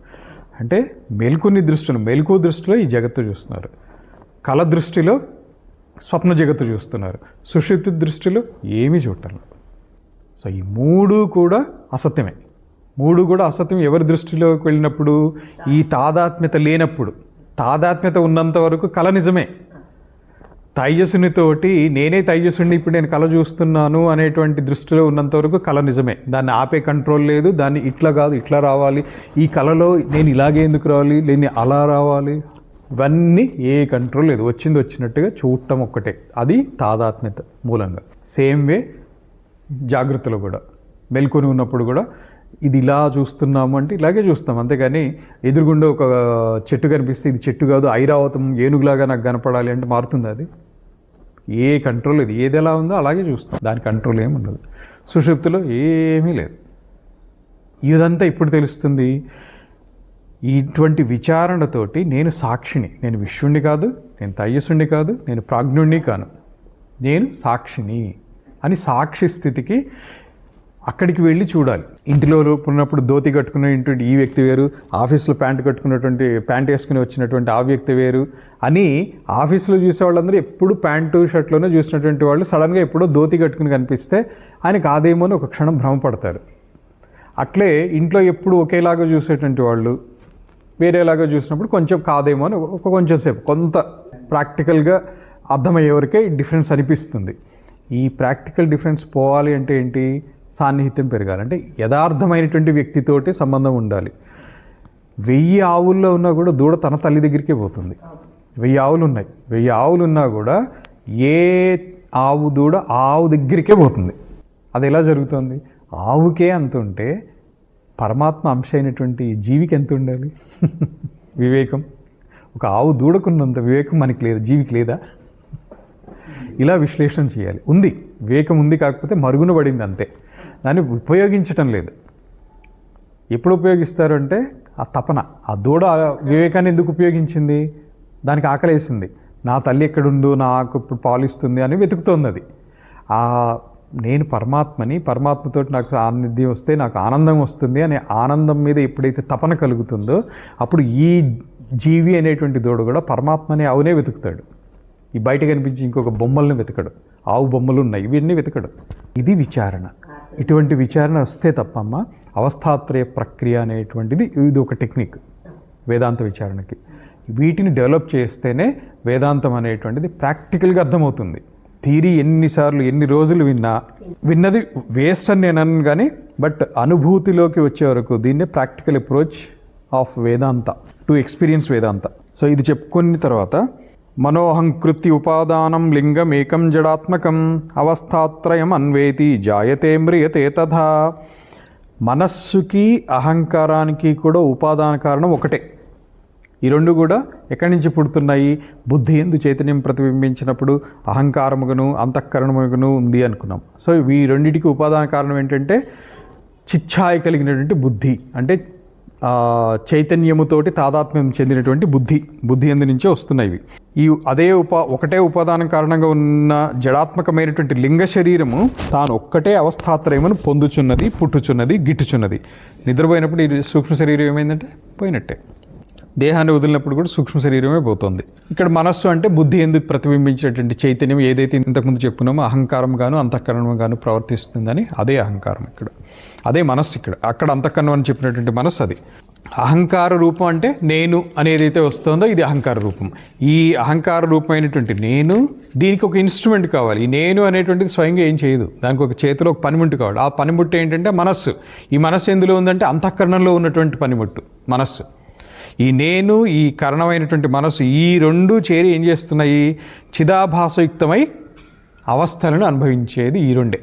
Speaker 1: అంటే మెలకువ దృష్టిలో ఈ జగత్తు చూస్తున్నారు, కళ దృష్టిలో స్వప్న జగత్తు చూస్తున్నారు, సుషుప్తి దృష్టిలో ఏమీ చూడటం. సో ఈ మూడు కూడా అసత్యమే. అసత్యం ఎవరి దృష్టిలోకి వెళ్ళినప్పుడు? ఈ తాదాత్మ్యత లేనప్పుడు. తాదాత్మ్యత ఉన్నంత వరకు కళ నిజమే. తైజస్సునితోటి నేనే తైజస్సుని ఇప్పుడు నేను కళ చూస్తున్నాను అనేటువంటి దృష్టిలో ఉన్నంత వరకు కళ నిజమే. దాన్ని ఆపే కంట్రోల్ లేదు. దాన్ని ఇట్లా కాదు ఇట్లా రావాలి, ఈ కళలో నేను ఇలాగే ఎందుకు రావాలి, నేను అలా రావాలి, ఇవన్నీ ఏ కంట్రోల్ లేదు. వచ్చినట్టుగా చూడటం ఒక్కటే. అది తాదాత్మ్యత మూలంగా. సేమ్ వే జాగ్రత్తలో కూడా, మెల్కొని ఉన్నప్పుడు కూడా ఇది ఇలా చూస్తున్నాము అంటే ఇలాగే చూస్తాం, అంతేగాని ఎదురుగుండా ఒక చెట్టు కనిపిస్తే ఇది చెట్టు కాదు ఐరావతం ఏనుగులాగా నాకు కనపడాలి అంటే మారుతుంది? అది ఏ కంట్రోల్ లేదు. ఏది ఎలా ఉందో అలాగే చూస్తాం, దాని కంట్రోల్ ఏమి ఉండదు. సుషుప్తిలో ఏమీ లేదు. ఇదంతా ఇప్పుడు తెలుస్తుంది. ఇటువంటి విచారణతోటి నేను సాక్షిని, నేను విశ్వణ్ణి కాదు, నేను తైజస్సుణ్ణి కాదు, నేను ప్రాజ్ఞుణ్ణి కాను, నేను సాక్షిని అని సాక్షి స్థితికి అక్కడికి వెళ్ళి చూడాలి. ఇంటిలో ఉన్నప్పుడు ధోతి కట్టుకున్నటువంటి ఈ వ్యక్తి వేరు, ఆఫీస్లో ప్యాంట్ వేసుకుని వచ్చినటువంటి ఆ వ్యక్తి వేరు అని ఆఫీస్లో చూసే వాళ్ళందరూ ఎప్పుడు ప్యాంటు షర్ట్లోనే చూసినటువంటి వాళ్ళు సడన్గా ఎప్పుడో ధోతి కట్టుకుని కనిపిస్తే ఆయన కాదేమో అని ఒక క్షణం భ్రమపడతారు. అట్లే ఇంట్లో ఎప్పుడు ఒకేలాగా చూసేటువంటి వాళ్ళు వేరేలాగా చూసినప్పుడు కొంచెం కాదేమో అని కొంచెంసేపు కొంత ప్రాక్టికల్గా అర్థమయ్యే వరకే డిఫరెన్స్ అనిపిస్తుంది. ఈ ప్రాక్టికల్ డిఫరెన్స్ పోవాలి అంటే ఏంటి? సాన్నిహిత్యం పెరగాలి. అంటే యథార్థమైనటువంటి వ్యక్తితోటి సంబంధం ఉండాలి. 1000 ఆవుల్లో ఉన్నా కూడా దూడ తన తల్లి దగ్గరికే పోతుంది. 1000 ఆవులు ఉన్నాయి, 1000 ఆవులు ఉన్నా కూడా ఏ ఆవు దూడ ఆవు దగ్గరికే పోతుంది. అది ఎలా జరుగుతుంది? ఆవుకే అంత ఉంటే పరమాత్మ అంశ అయినటువంటి జీవికి ఎంత ఉండాలి? వివేకం. ఒక ఆవు దూడకున్నంత వివేకం మనకి లేదా? జీవికి లేదా? ఇలా విశ్లేషణ చేయాలి. ఉంది, వివేకం ఉంది, కాకపోతే మరుగున పడింది అంతే. దాన్ని ఉపయోగించటం లేదు. ఎప్పుడు ఉపయోగిస్తారు అంటే ఆ తపన. ఆ దూడ వివేకాన్ని ఎందుకు ఉపయోగించింది? దానికి ఆకలేసింది, నా తల్లి ఎక్కడుందో, నాకు ఇప్పుడు పాలిస్తుంది అని వెతుకుతోంది. అది నేను పరమాత్మని, పరమాత్మతో నాకు సాన్నిధ్యం వస్తే నాకు ఆనందం వస్తుంది అనే ఆనందం మీద ఎప్పుడైతే తపన కలుగుతుందో అప్పుడు ఈ జీవి అనేటువంటి దూడ కూడా పరమాత్మని అవునే వెతుకుతాడు. ఈ బయట కనిపించి ఇంకొక బొమ్మల్ని వెతకడు, ఆవు బొమ్మలు ఉన్నాయి ఇవన్నీ వెతకడు. ఇది విచారణ. ఇటువంటి విచారణ వస్తే తప్పమ్మ అవస్థాత్రయ ప్రక్రియ అనేటువంటిది ఇది ఒక టెక్నిక్ వేదాంత విచారణకి. వీటిని డెవలప్ చేస్తేనే వేదాంతం అనేటువంటిది ప్రాక్టికల్గా అర్థమవుతుంది. థియరీ ఎన్నిసార్లు ఎన్ని రోజులు విన్నది వేస్ట్ అని నేను అన్నాను, కానీ బట్ అనుభూతిలోకి వచ్చే వరకు దీన్నే practical approach of Vedanta to experience Vedanta. So ఇది చెప్పుకున్న తర్వాత మనోహంకృతి ఉపాదానం లింగం ఏకం జడాత్మకం అవస్థాత్రయం అన్వేతి జాయతే మ్రియతే తథా. మనస్సుకి అహంకారానికి కూడా ఉపాదాన కారణం ఒకటే. ఈ రెండు కూడా ఎక్కడి నుంచి పుడుతున్నాయి? బుద్ధి ఎందు చైతన్యం ప్రతిబింబించినప్పుడు అహంకారముగను అంతఃకరణముగను ఉంది అనుకున్నాం. సో ఈ రెండింటికి ఉపాదాన కారణం ఏంటంటే చిచ్ఛాయ కలిగినటువంటి బుద్ధి, అంటే చైతన్యముతోటి తాదాత్మ్యం చెందినటువంటి బుద్ధి ఎందు నుంచే వస్తున్నాయి. ఈ అదే ఒకటే ఉపాదానం కారణంగా ఉన్న జడాత్మకమైనటువంటి లింగ శరీరము తాను ఒక్కటే అవస్థాత్రయమును పొందుచున్నది, పుట్టుచున్నది, గిట్టుచున్నది. నిద్రపోయినప్పుడు ఈ సూక్ష్మ శరీరం ఏమైందంటే పోయినట్టే. దేహాన్ని వదిలినప్పుడు కూడా సూక్ష్మ శరీరమే పోతుంది. ఇక్కడ మనస్సు అంటే బుద్ధి ఎందుకు ప్రతిబింబించేటువంటి చైతన్యం ఏదైతే ఇంతకుముందు చెప్పుకున్నామో అహంకారం గాను అంతఃకరణం గాను ప్రవర్తిస్తుందని అదే అహంకారం ఇక్కడ, అదే మనస్సు ఇక్కడ. అక్కడ అంతఃకరణం అని చెప్పినటువంటి మనస్సు అది. అహంకార రూపం అంటే నేను అనేదైతే వస్తుందో ఇది అహంకార రూపం. ఈ అహంకార రూపమైనటువంటి నేను, దీనికి ఒక ఇన్స్ట్రుమెంట్ కావాలి. ఈ నేను అనేటువంటిది స్వయంగా ఏం చేయదు, దానికి ఒక చేతిలో ఒక పనిముట్టు కావాలి. ఆ పనిముట్టు ఏంటంటే మనస్సు. ఈ మనస్సు ఎందులో ఉందంటే అంతఃకరణంలో ఉన్నటువంటి పనిముట్టు మనస్సు. ఈ నేను, ఈ కరణమైనటువంటి మనస్సు, ఈ రెండు చేరి ఏం చేస్తున్నాయి? చిదాభాసయుక్తమై అవస్థలను అనుభవించేది ఈ రెండే.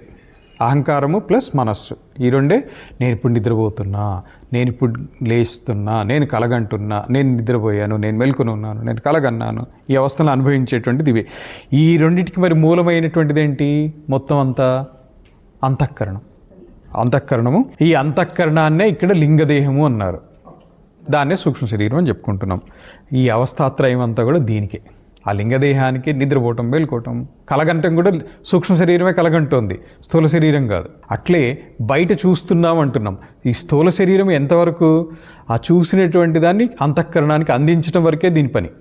Speaker 1: అహంకారము ప్లస్ మనస్సు, ఈ రెండే నేను ఇప్పుడు నిద్రపోతున్నా, నేను ఇప్పుడు లేస్తున్నా, నేను కలగంటున్నా, నేను నిద్రపోయాను, నేను మెలుకుని ఉన్నాను, నేను కలగన్నాను, ఈ అవస్థను అనుభవించేటువంటిది ఇవే. ఈ రెండింటికి మరి మూలమైనటువంటిది ఏంటి? మొత్తం అంతా అంతఃకరణం. అంతఃకరణము, ఈ అంతఃకరణాన్నే ఇక్కడ లింగదేహము అన్నారు, దాన్నే సూక్ష్మ శరీరం అని చెప్పుకుంటున్నాం. ఈ అవస్థాత్రయం అంతా కూడా దీనికే, ఆ లింగదేహానికి నిద్రపోవటం, మేలుకోవటం, కలగంటం కూడా సూక్ష్మ శరీరమే కలగంటోంది, స్థూల శరీరం కాదు. అట్లే బయట చూస్తున్నాం అంటున్నాం, ఈ స్థూల శరీరం ఎంతవరకు ఆ చూసినటువంటి దాన్ని అంతఃకరణానికి అందించడం వరకే దీని పని.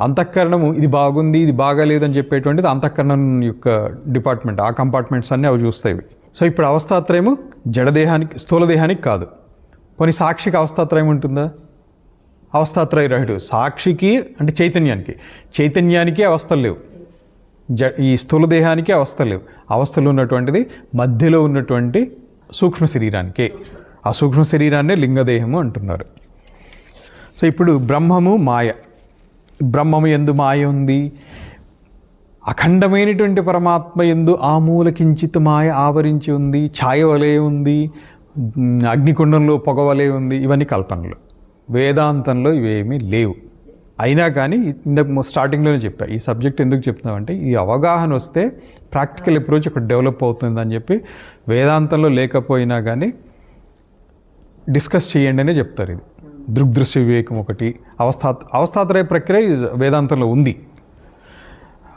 Speaker 1: అంతఃకరణము ఇది బాగుంది, ఇది బాగాలేదని చెప్పేటువంటిది అంతఃకరణం యొక్క డిపార్ట్మెంట్, ఆ కంపార్ట్మెంట్స్ అన్నీ అవి చూస్తాయి. సో ఇప్పుడు అవస్థాత్రయము జడదేహానికి, స్థూల దేహానికి కాదు. కొన్ని సాక్షికి అవస్థాత్రయం ఉంటుందా? అవస్థాత్రయ రహితుడు సాక్షికి అంటే చైతన్యానికి అవస్థలు లేవు, ఈ స్థూల దేహానికి అవస్థలు లేవు. అవస్థలు ఉన్నటువంటిది మధ్యలో ఉన్నటువంటి సూక్ష్మ శరీరానికే, ఆ సూక్ష్మ శరీరాన్నే లింగదేహము అంటున్నారు. సో ఇప్పుడు బ్రహ్మము మాయ, బ్రహ్మము యందు మాయ ఉంది, అఖండమైనటువంటి పరమాత్మ యందు ఆమూలకించిత్ మాయ ఆవరించి ఉంది, ఛాయ వలె ఉంది, అగ్నికుండంలో పొగ వలె ఉంది. ఇవన్నీ కల్పనలు, వేదాంతంలో ఇవేమీ లేవు. అయినా కానీ ఇందాక స్టార్టింగ్లోనే చెప్పా, ఈ సబ్జెక్ట్ ఎందుకు చెప్తున్నామంటే ఈ అవగాహన వస్తే ప్రాక్టికల్ అప్రోచ్ ఇక్కడ డెవలప్ అవుతుందని చెప్పి, వేదాంతంలో లేకపోయినా కానీ డిస్కస్ చేయండి అనే చెప్తారు. ఇది దృగ్దృశ్య వివేకం ఒకటి, అవస్థాత్రయ ప్రక్రియ వేదాంతంలో ఉంది.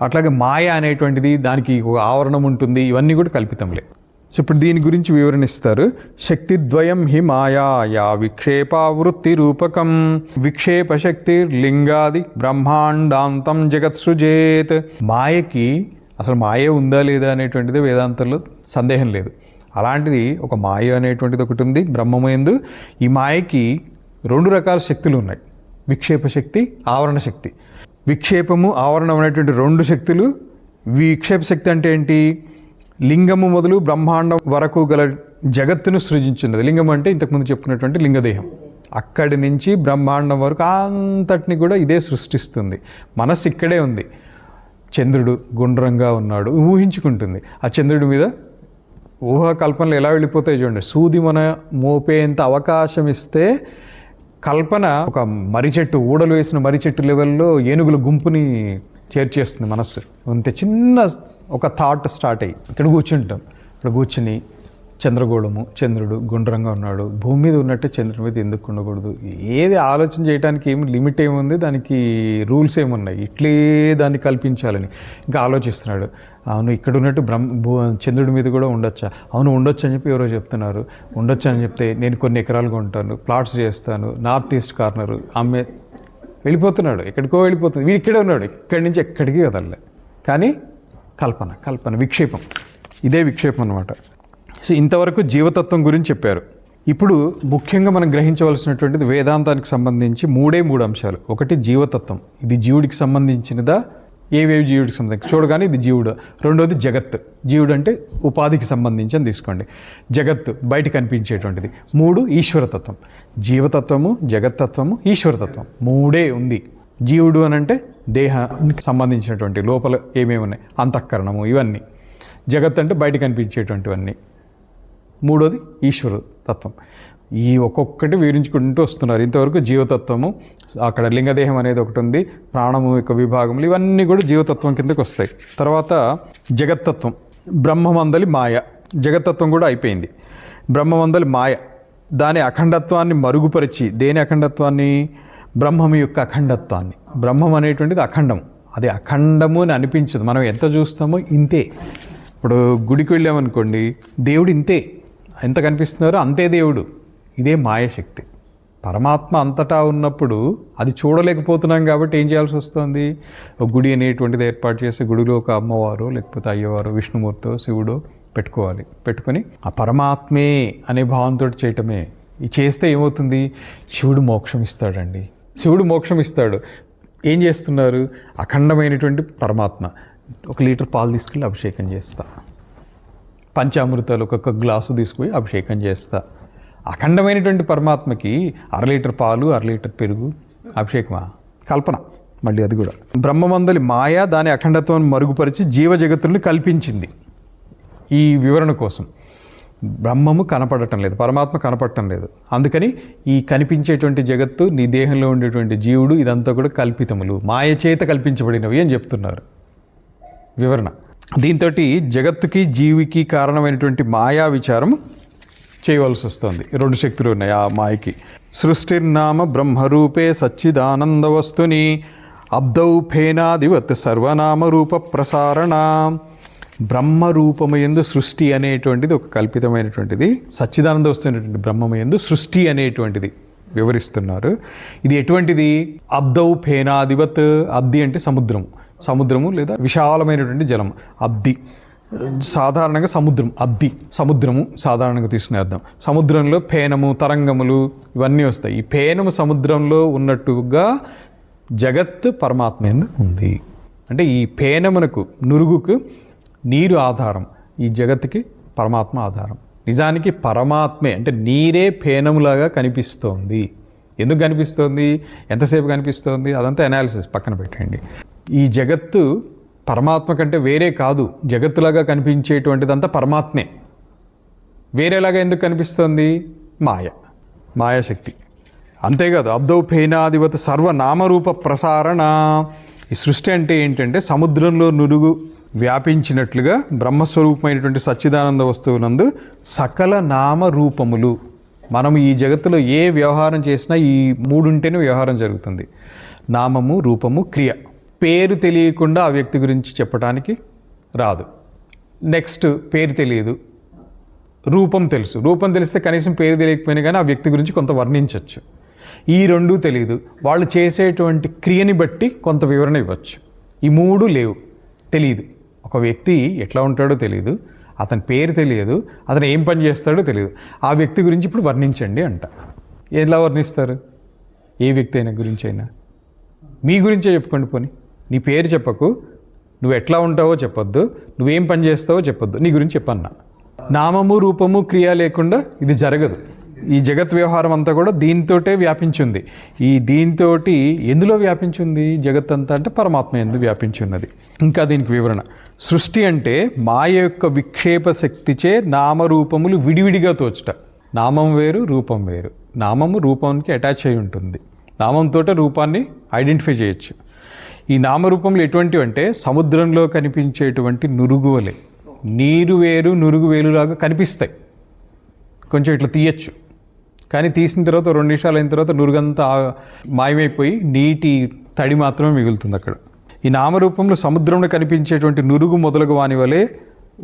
Speaker 1: అట్లాగే మాయ అనేటువంటిది, దానికి ఒక ఆవరణం ఉంటుంది, ఇవన్నీ కూడా కల్పితంలే. సో ఇప్పుడు దీని గురించి వివరణిస్తారు. శక్తిద్వయం హి మాయా యా విక్షేపావృత్తి రూపకం విక్షేప శక్తి లింగాది బ్రహ్మాండాంతం జగత్ సృజేత్. మాయకి అసలు మాయ ఉందా లేదా అనేటువంటిది వేదాంతంలో సందేహం లేదు. అలాంటిది ఒక మాయ అనేటువంటిది ఒకటి ఉంది బ్రహ్మమందు. ఈ మాయకి 2 రకాల శక్తులు ఉన్నాయి, విక్షేప శక్తి, ఆవరణ శక్తి. విక్షేపము, ఆవరణం అనేటువంటి 2 శక్తులు. విక్షేప శక్తి అంటే ఏంటి? లింగము మొదలు బ్రహ్మాండం వరకు గల జగత్తును సృజించినది. లింగం అంటే ఇంతకుముందు చెప్పుకున్నటువంటి లింగదేహం, అక్కడి నుంచి బ్రహ్మాండం వరకు అంతటిని కూడా ఇదే సృష్టిస్తుంది. మనస్సు ఇక్కడే ఉంది. చంద్రుడు గుండ్రంగా ఉన్నాడు ఊహించుకుంటుంది. ఆ చంద్రుడి మీద ఊహాకల్పనలు ఎలా వెళ్ళిపోతాయి చూడండి. సూది మన మోపేంత అవకాశం ఇస్తే కల్పన ఒక మర్రి చెట్టు, ఊడలు వేసిన మర్రి చెట్టు లెవెల్లో ఏనుగుల గుంపుని చేర్చేస్తుంది మనస్సు. అంతే చిన్న ఒక థాట్ స్టార్ట్ అయ్యి ఇక్కడ కూర్చుంటాం. ఇక్కడ కూర్చుని చంద్రగోళము, చంద్రుడు గుండ్రంగా ఉన్నాడు, భూమి మీద ఉన్నట్టే చంద్రుడి మీద ఎందుకు ఉండకూడదు, ఏది ఆలోచన చేయడానికి ఏమి లిమిట్ ఏముంది, దానికి రూల్స్ ఏమున్నాయి, ఇట్లే దాన్ని కల్పించాలని ఇంకా ఆలోచిస్తున్నాడు. అవును ఇక్కడ ఉన్నట్టు చంద్రుడి మీద కూడా ఉండొచ్చా? అవును ఉండొచ్చు అని చెప్పి ఎవరో చెప్తున్నారు. ఉండొచ్చు అని చెప్తే నేను కొన్ని ఎకరాలు కొంటాను, ప్లాట్స్ చేస్తాను, నార్త్ ఈస్ట్ కార్నరు అమ్మే వెళ్ళిపోతున్నాడు, ఎక్కడికో వెళ్ళిపోతుంది. వీడు ఇక్కడే ఉన్నాడు, ఇక్కడి నుంచి ఎక్కడికి కదలలే. కానీ కల్పన విక్షేపం, ఇదే విక్షేపం అన్నమాట. సో ఇంతవరకు జీవతత్వం గురించి చెప్పారు. ఇప్పుడు ముఖ్యంగా మనం గ్రహించవలసినటువంటిది వేదాంతానికి సంబంధించి 3 అంశాలు. ఒకటి జీవతత్వం, ఇది జీవుడికి సంబంధించినదా, ఏవేవి జీవుడికి సంబంధించి చూడగానే ఇది జీవుడు. రెండోది జగత్, జీవుడు అంటే ఉపాధికి సంబంధించి అని తీసుకోండి. జగత్తు బయట కనిపించేటువంటిది. 3 ఈశ్వరతత్వం, జీవతత్వము, జగత్తత్వము, ఈశ్వరతత్వం 3 ఉంది. జీవుడు అని అంటే దేహానికి సంబంధించినటువంటి లోపల ఏమేమి ఉన్నాయి, అంతఃకరణము, ఇవన్నీ. జగత్ అంటే బయట కనిపించేటువంటివన్నీ. 3వది ఈశ్వర తత్వం. ఈ ఒక్కొక్కటి వివరించుకుంటూ వస్తున్నారు. ఇంతవరకు జీవతత్వము, అక్కడ లింగదేహం అనేది ఒకటి ఉంది, ప్రాణము యొక్క విభాగములు, ఇవన్నీ కూడా జీవతత్వం కిందకి వస్తాయి. తర్వాత జగత్తత్వం, బ్రహ్మమందలి మాయ. జగత్తత్వం కూడా అయిపోయింది. బ్రహ్మమందలి మాయ, దాని అఖండత్వాన్ని మరుగుపరిచి, దేని అఖండత్వాన్ని? బ్రహ్మం యొక్క అఖండత్వాన్ని. బ్రహ్మం అనేటువంటిది అఖండం, అది అఖండము అని అనిపించదు. మనం ఎంత చూస్తామో ఇంతే. ఇప్పుడు గుడికి వెళ్ళామనుకోండి, దేవుడు ఇంతే, ఎంత కనిపిస్తున్నారో అంతే దేవుడు. ఇదే మాయశక్తి. పరమాత్మ అంతటా ఉన్నప్పుడు అది చూడలేకపోతున్నాం కాబట్టి ఏం చేయాల్సి వస్తుంది? ఒక గుడి అనేటువంటిది ఏర్పాటు చేసి గుడిలో ఒక అమ్మవారు లేకపోతే అయ్యవారు, విష్ణుమూర్తో, శివుడు పెట్టుకోవాలి. పెట్టుకొని ఆ పరమాత్మే అనే భావంతో చేయటమే. ఇది చేస్తే ఏమవుతుంది? శివుడు మోక్షం ఇస్తాడండి. శివుడు మోక్షం ఇస్తాడు. ఏం చేస్తున్నారు? అఖండమైనటువంటి పరమాత్మ. 1 లీటర్ పాలు తీసుకెళ్ళి అభిషేకం చేస్తా, పంచామృతాలు ఒక్కొక్క గ్లాసు తీసుకుపోయి అభిషేకం చేస్తా. అఖండమైనటువంటి పరమాత్మకి 1/2 లీటర్ పాలు, 1/2 లీటర్ పెరుగు అభిషేకమా? కల్పన. మళ్ళీ అది కూడా బ్రహ్మమందలి మాయ దాని అఖండత్వాన్ని మరుగుపరిచి జీవ జగత్తుల్ని కల్పించింది ఈ వివరణ కోసం. బ్రహ్మము కనపడటం లేదు, పరమాత్మ కనపడటం లేదు. అందుకని ఈ కనిపించేటువంటి జగత్తు, నీ దేహంలో ఉండేటువంటి జీవుడు, ఇదంతా కూడా కల్పితములు, మాయ చేత కల్పించబడినవి అని చెప్తున్నారు వివరణ. దీంతో జగత్తుకి జీవికి కారణమైనటువంటి మాయా విచారం చేయవలసి వస్తుంది. రెండు శక్తులు ఉన్నాయి ఆ మాయకి. సృష్టిర్నామ బ్రహ్మరూపే సచ్చిదానంద వస్తుని అబ్దౌ ఫేనాదివత్ సర్వనామ రూప ప్రసారణ. బ్రహ్మరూపమయందు సృష్టి అనేటువంటిది ఒక కల్పితమైనటువంటిది, సచ్చిదానంద వస్తున్నటువంటి బ్రహ్మమయందు సృష్టి అనేటువంటిది వివరిస్తున్నారు. ఇది ఎటువంటిది? అబ్దౌ ఫేనాదివత్. అబ్ది అంటే సముద్రము, సముద్రము లేదా విశాలమైనటువంటి జలం. అబ్ది సాధారణంగా సముద్రం, అబ్ది సముద్రము సాధారణంగా తీసుకునే అర్థం. సముద్రంలో ఫేనము, తరంగములు ఇవన్నీ వస్తాయి. ఈ ఫేనము సముద్రంలో ఉన్నట్టుగా జగత్ పరమాత్మ యందు ఉంది. అంటే ఈ ఫేనమునకు, నురుగుకు నీరు ఆధారం, ఈ జగత్తుకి పరమాత్మ ఆధారం. నిజానికి పరమాత్మే అంటే నీరే ఫేనములాగా కనిపిస్తోంది. ఎందుకు కనిపిస్తోంది, ఎంతసేపు కనిపిస్తోంది, అదంతా అనాలిసిస్ పక్కన పెట్టండి. ఈ జగత్తు పరమాత్మ కంటే వేరే కాదు. జగత్తులాగా కనిపించేటువంటిదంతా పరమాత్మే. వేరేలాగా ఎందుకు కనిపిస్తోంది? మాయాశక్తి. అంతేకాదు అబ్దౌ ఫేనాదివత్ సర్వనామరూప ప్రసారణ. ఈ సృష్టి అంటే ఏంటంటే సముద్రంలో నురుగు వ్యాపించినట్లుగా బ్రహ్మస్వరూపమైనటువంటి సచ్చిదానంద వస్తువునందు సకల నామరూపములు. మనం ఈ జగత్తులో ఏ వ్యవహారం చేసినా ఈ మూడుంటేనే వ్యవహారం జరుగుతుంది. నామము, రూపము, క్రియ. పేరు తెలియకుండా ఆ వ్యక్తి గురించి చెప్పడానికి రాదు. నెక్స్ట్ పేరు తెలియదు, రూపం తెలుసు. రూపం తెలిస్తే కనీసం పేరు తెలియకపోయినా కానీ ఆ వ్యక్తి గురించి కొంత వర్ణించవచ్చు. ఈ రెండూ తెలియదు. వాళ్ళు చేసేటువంటి క్రియని బట్టి కొంత వివరణ ఇవ్వచ్చు. ఈ మూడు లేవు, తెలియదు. ఒక వ్యక్తి ఎట్లా ఉంటాడో తెలియదు, అతని పేరు తెలియదు, అతను ఏం పని చేస్తాడో తెలియదు. ఆ వ్యక్తి గురించి ఇప్పుడు వర్ణించండి అంట. ఎలా వర్ణిస్తారు? ఏ వ్యక్తి అయినా గురించి అయినా మీ గురించే చెప్పుకోండి. పోనీ నీ పేరు చెప్పకు, నువ్వు ఎట్లా ఉంటావో చెప్పొద్దు, నువ్వేం పని చేస్తావో చెప్పొద్దు, నీ గురించి చెప్పన్నా. నామము, రూపము, క్రియ లేకుండా ఇది జరగదు. ఈ జగత్ వ్యవహారం అంతా కూడా దీంతోటే వ్యాపించింది. ఈ దీంతో ఎందులో వ్యాపించింది జగత్ అంతా అంటే పరమాత్మ యందు వ్యాపించున్నది. ఇంకా దీనికి వివరణ. సృష్టి అంటే మాయ యొక్క విక్షేప శక్తిచే నామరూపములు విడివిడిగా తోచుట. నామం వేరు, రూపం వేరు. నామము రూపానికి అటాచ్ అయి ఉంటుంది. నామంతో రూపాన్ని ఐడెంటిఫై చేయొచ్చు. ఈ నామరూపములు ఎటువంటివి అంటే సముద్రంలో కనిపించేటువంటి నురుగు వలె. నీరు వేరు, నురుగు వేరులాగా కనిపిస్తాయి. కొంచెం ఇట్లా తీయచ్చు, కానీ తీసిన తర్వాత 2 నిమిషాలు అయిన తర్వాత నురుగంతా మాయమైపోయి నీటి తడి మాత్రమే మిగులుతుంది అక్కడ. ఈ నామరూపంలో సముద్రంలో కనిపించేటువంటి నురుగు మొదలగు వాని వలె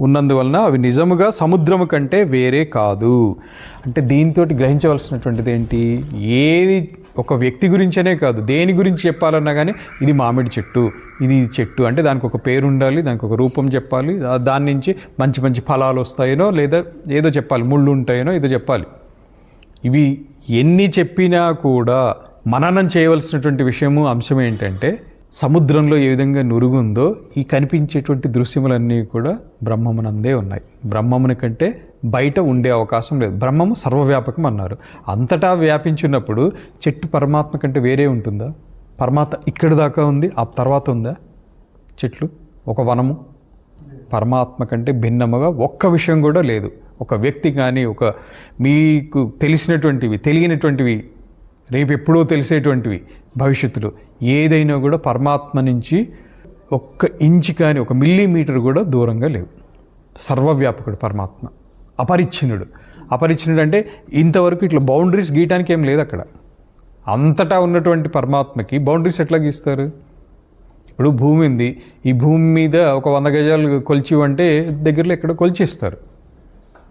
Speaker 1: ఉన్నందువలన అవి నిజముగా సముద్రము కంటే వేరే కాదు. అంటే దీంతో గ్రహించవలసినటువంటిది ఏంటి? ఏది ఒక వ్యక్తి గురించనే కాదు, దేని గురించి చెప్పాలన్నా కానీ ఇది మామిడి చెట్టు, ఇది చెట్టు అంటే దానికి ఒక పేరు ఉండాలి, దానికి ఒక రూపం చెప్పాలి, దాని నుంచి మంచి మంచి ఫలాలు వస్తాయనో లేదా ఏదో చెప్పాలి, ముళ్ళు ఉంటాయనో ఏదో చెప్పాలి. ఇవి ఎన్ని చెప్పినా కూడా మననం చేయవలసినటువంటి విషయము, అంశం ఏంటంటే సముద్రంలో ఏ విధంగా నురుగుందో ఈ కనిపించేటువంటి దృశ్యములన్నీ కూడా బ్రహ్మమునందే ఉన్నాయి. బ్రహ్మముని కంటే బయట ఉండే అవకాశం లేదు. బ్రహ్మము సర్వవ్యాపకం అన్నారు. అంతటా వ్యాపించినప్పుడు చెట్టు పరమాత్మ కంటే వేరే ఉంటుందా? పరమాత్మ ఇక్కడి దాకా ఉంది, ఆ తర్వాత ఉందా చెట్లు? ఒక వనము పరమాత్మ కంటే భిన్నముగా ఒక్క విషయం కూడా లేదు. ఒక వ్యక్తి కానీ, ఒక మీకు తెలిసినటువంటివి, తెలియనటువంటివి, రేపు ఎప్పుడో తెలిసేటువంటివి, భవిష్యత్తులో ఏదైనా కూడా పరమాత్మ నుంచి 1 ఇంచు కానీ 1 మిల్లీమీటర్ కూడా దూరంగా లేవు. సర్వవ్యాపకుడు పరమాత్మ, అపరిచ్ఛిన్నుడు. అపరిచ్ఛిన్నుడు అంటే ఇంతవరకు ఇట్లా బౌండరీస్ గీయటానికి ఏం లేదు అక్కడ. అంతటా ఉన్నటువంటి పరమాత్మకి బౌండరీస్ ఎట్లా గీస్తారు? ఇప్పుడు భూమి ఉంది, ఈ భూమి మీద ఒక 100 గజాలు కొలిచివంటే దగ్గరలో ఎక్కడో కొలిచిస్తారు,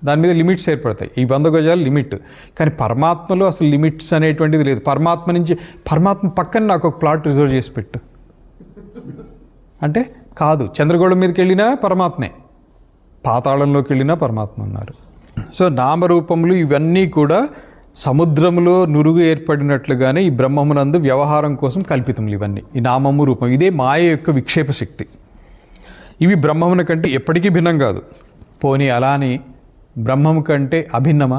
Speaker 1: దాని మీద లిమిట్స్ ఏర్పడతాయి. ఈ 100 గజాలు లిమిట్. కానీ పరమాత్మలో అసలు లిమిట్స్ అనేటువంటిది లేదు. పరమాత్మ నుంచి, పరమాత్మ పక్కన నాకు ఒక ప్లాట్ రిజర్వ్ చేసి పెట్టు అంటే కాదు. చంద్రగోళం మీదకి వెళ్ళినా పరమాత్మే, పాతాళంలోకి వెళ్ళినా పరమాత్మ ఉన్నారు. సో నామరూపములు ఇవన్నీ కూడా సముద్రంలో నురుగు ఏర్పడినట్లుగానే ఈ బ్రహ్మమునందు వ్యవహారం కోసం కల్పితములు ఇవన్నీ. ఈ నామము, రూపం ఇదే మాయ యొక్క విక్షేప శక్తి. ఇవి బ్రహ్మమున కంటే ఎప్పటికీ భిన్నం కాదు. పోనీ అలా అని బ్రహ్మము కంటే అభిన్నమా?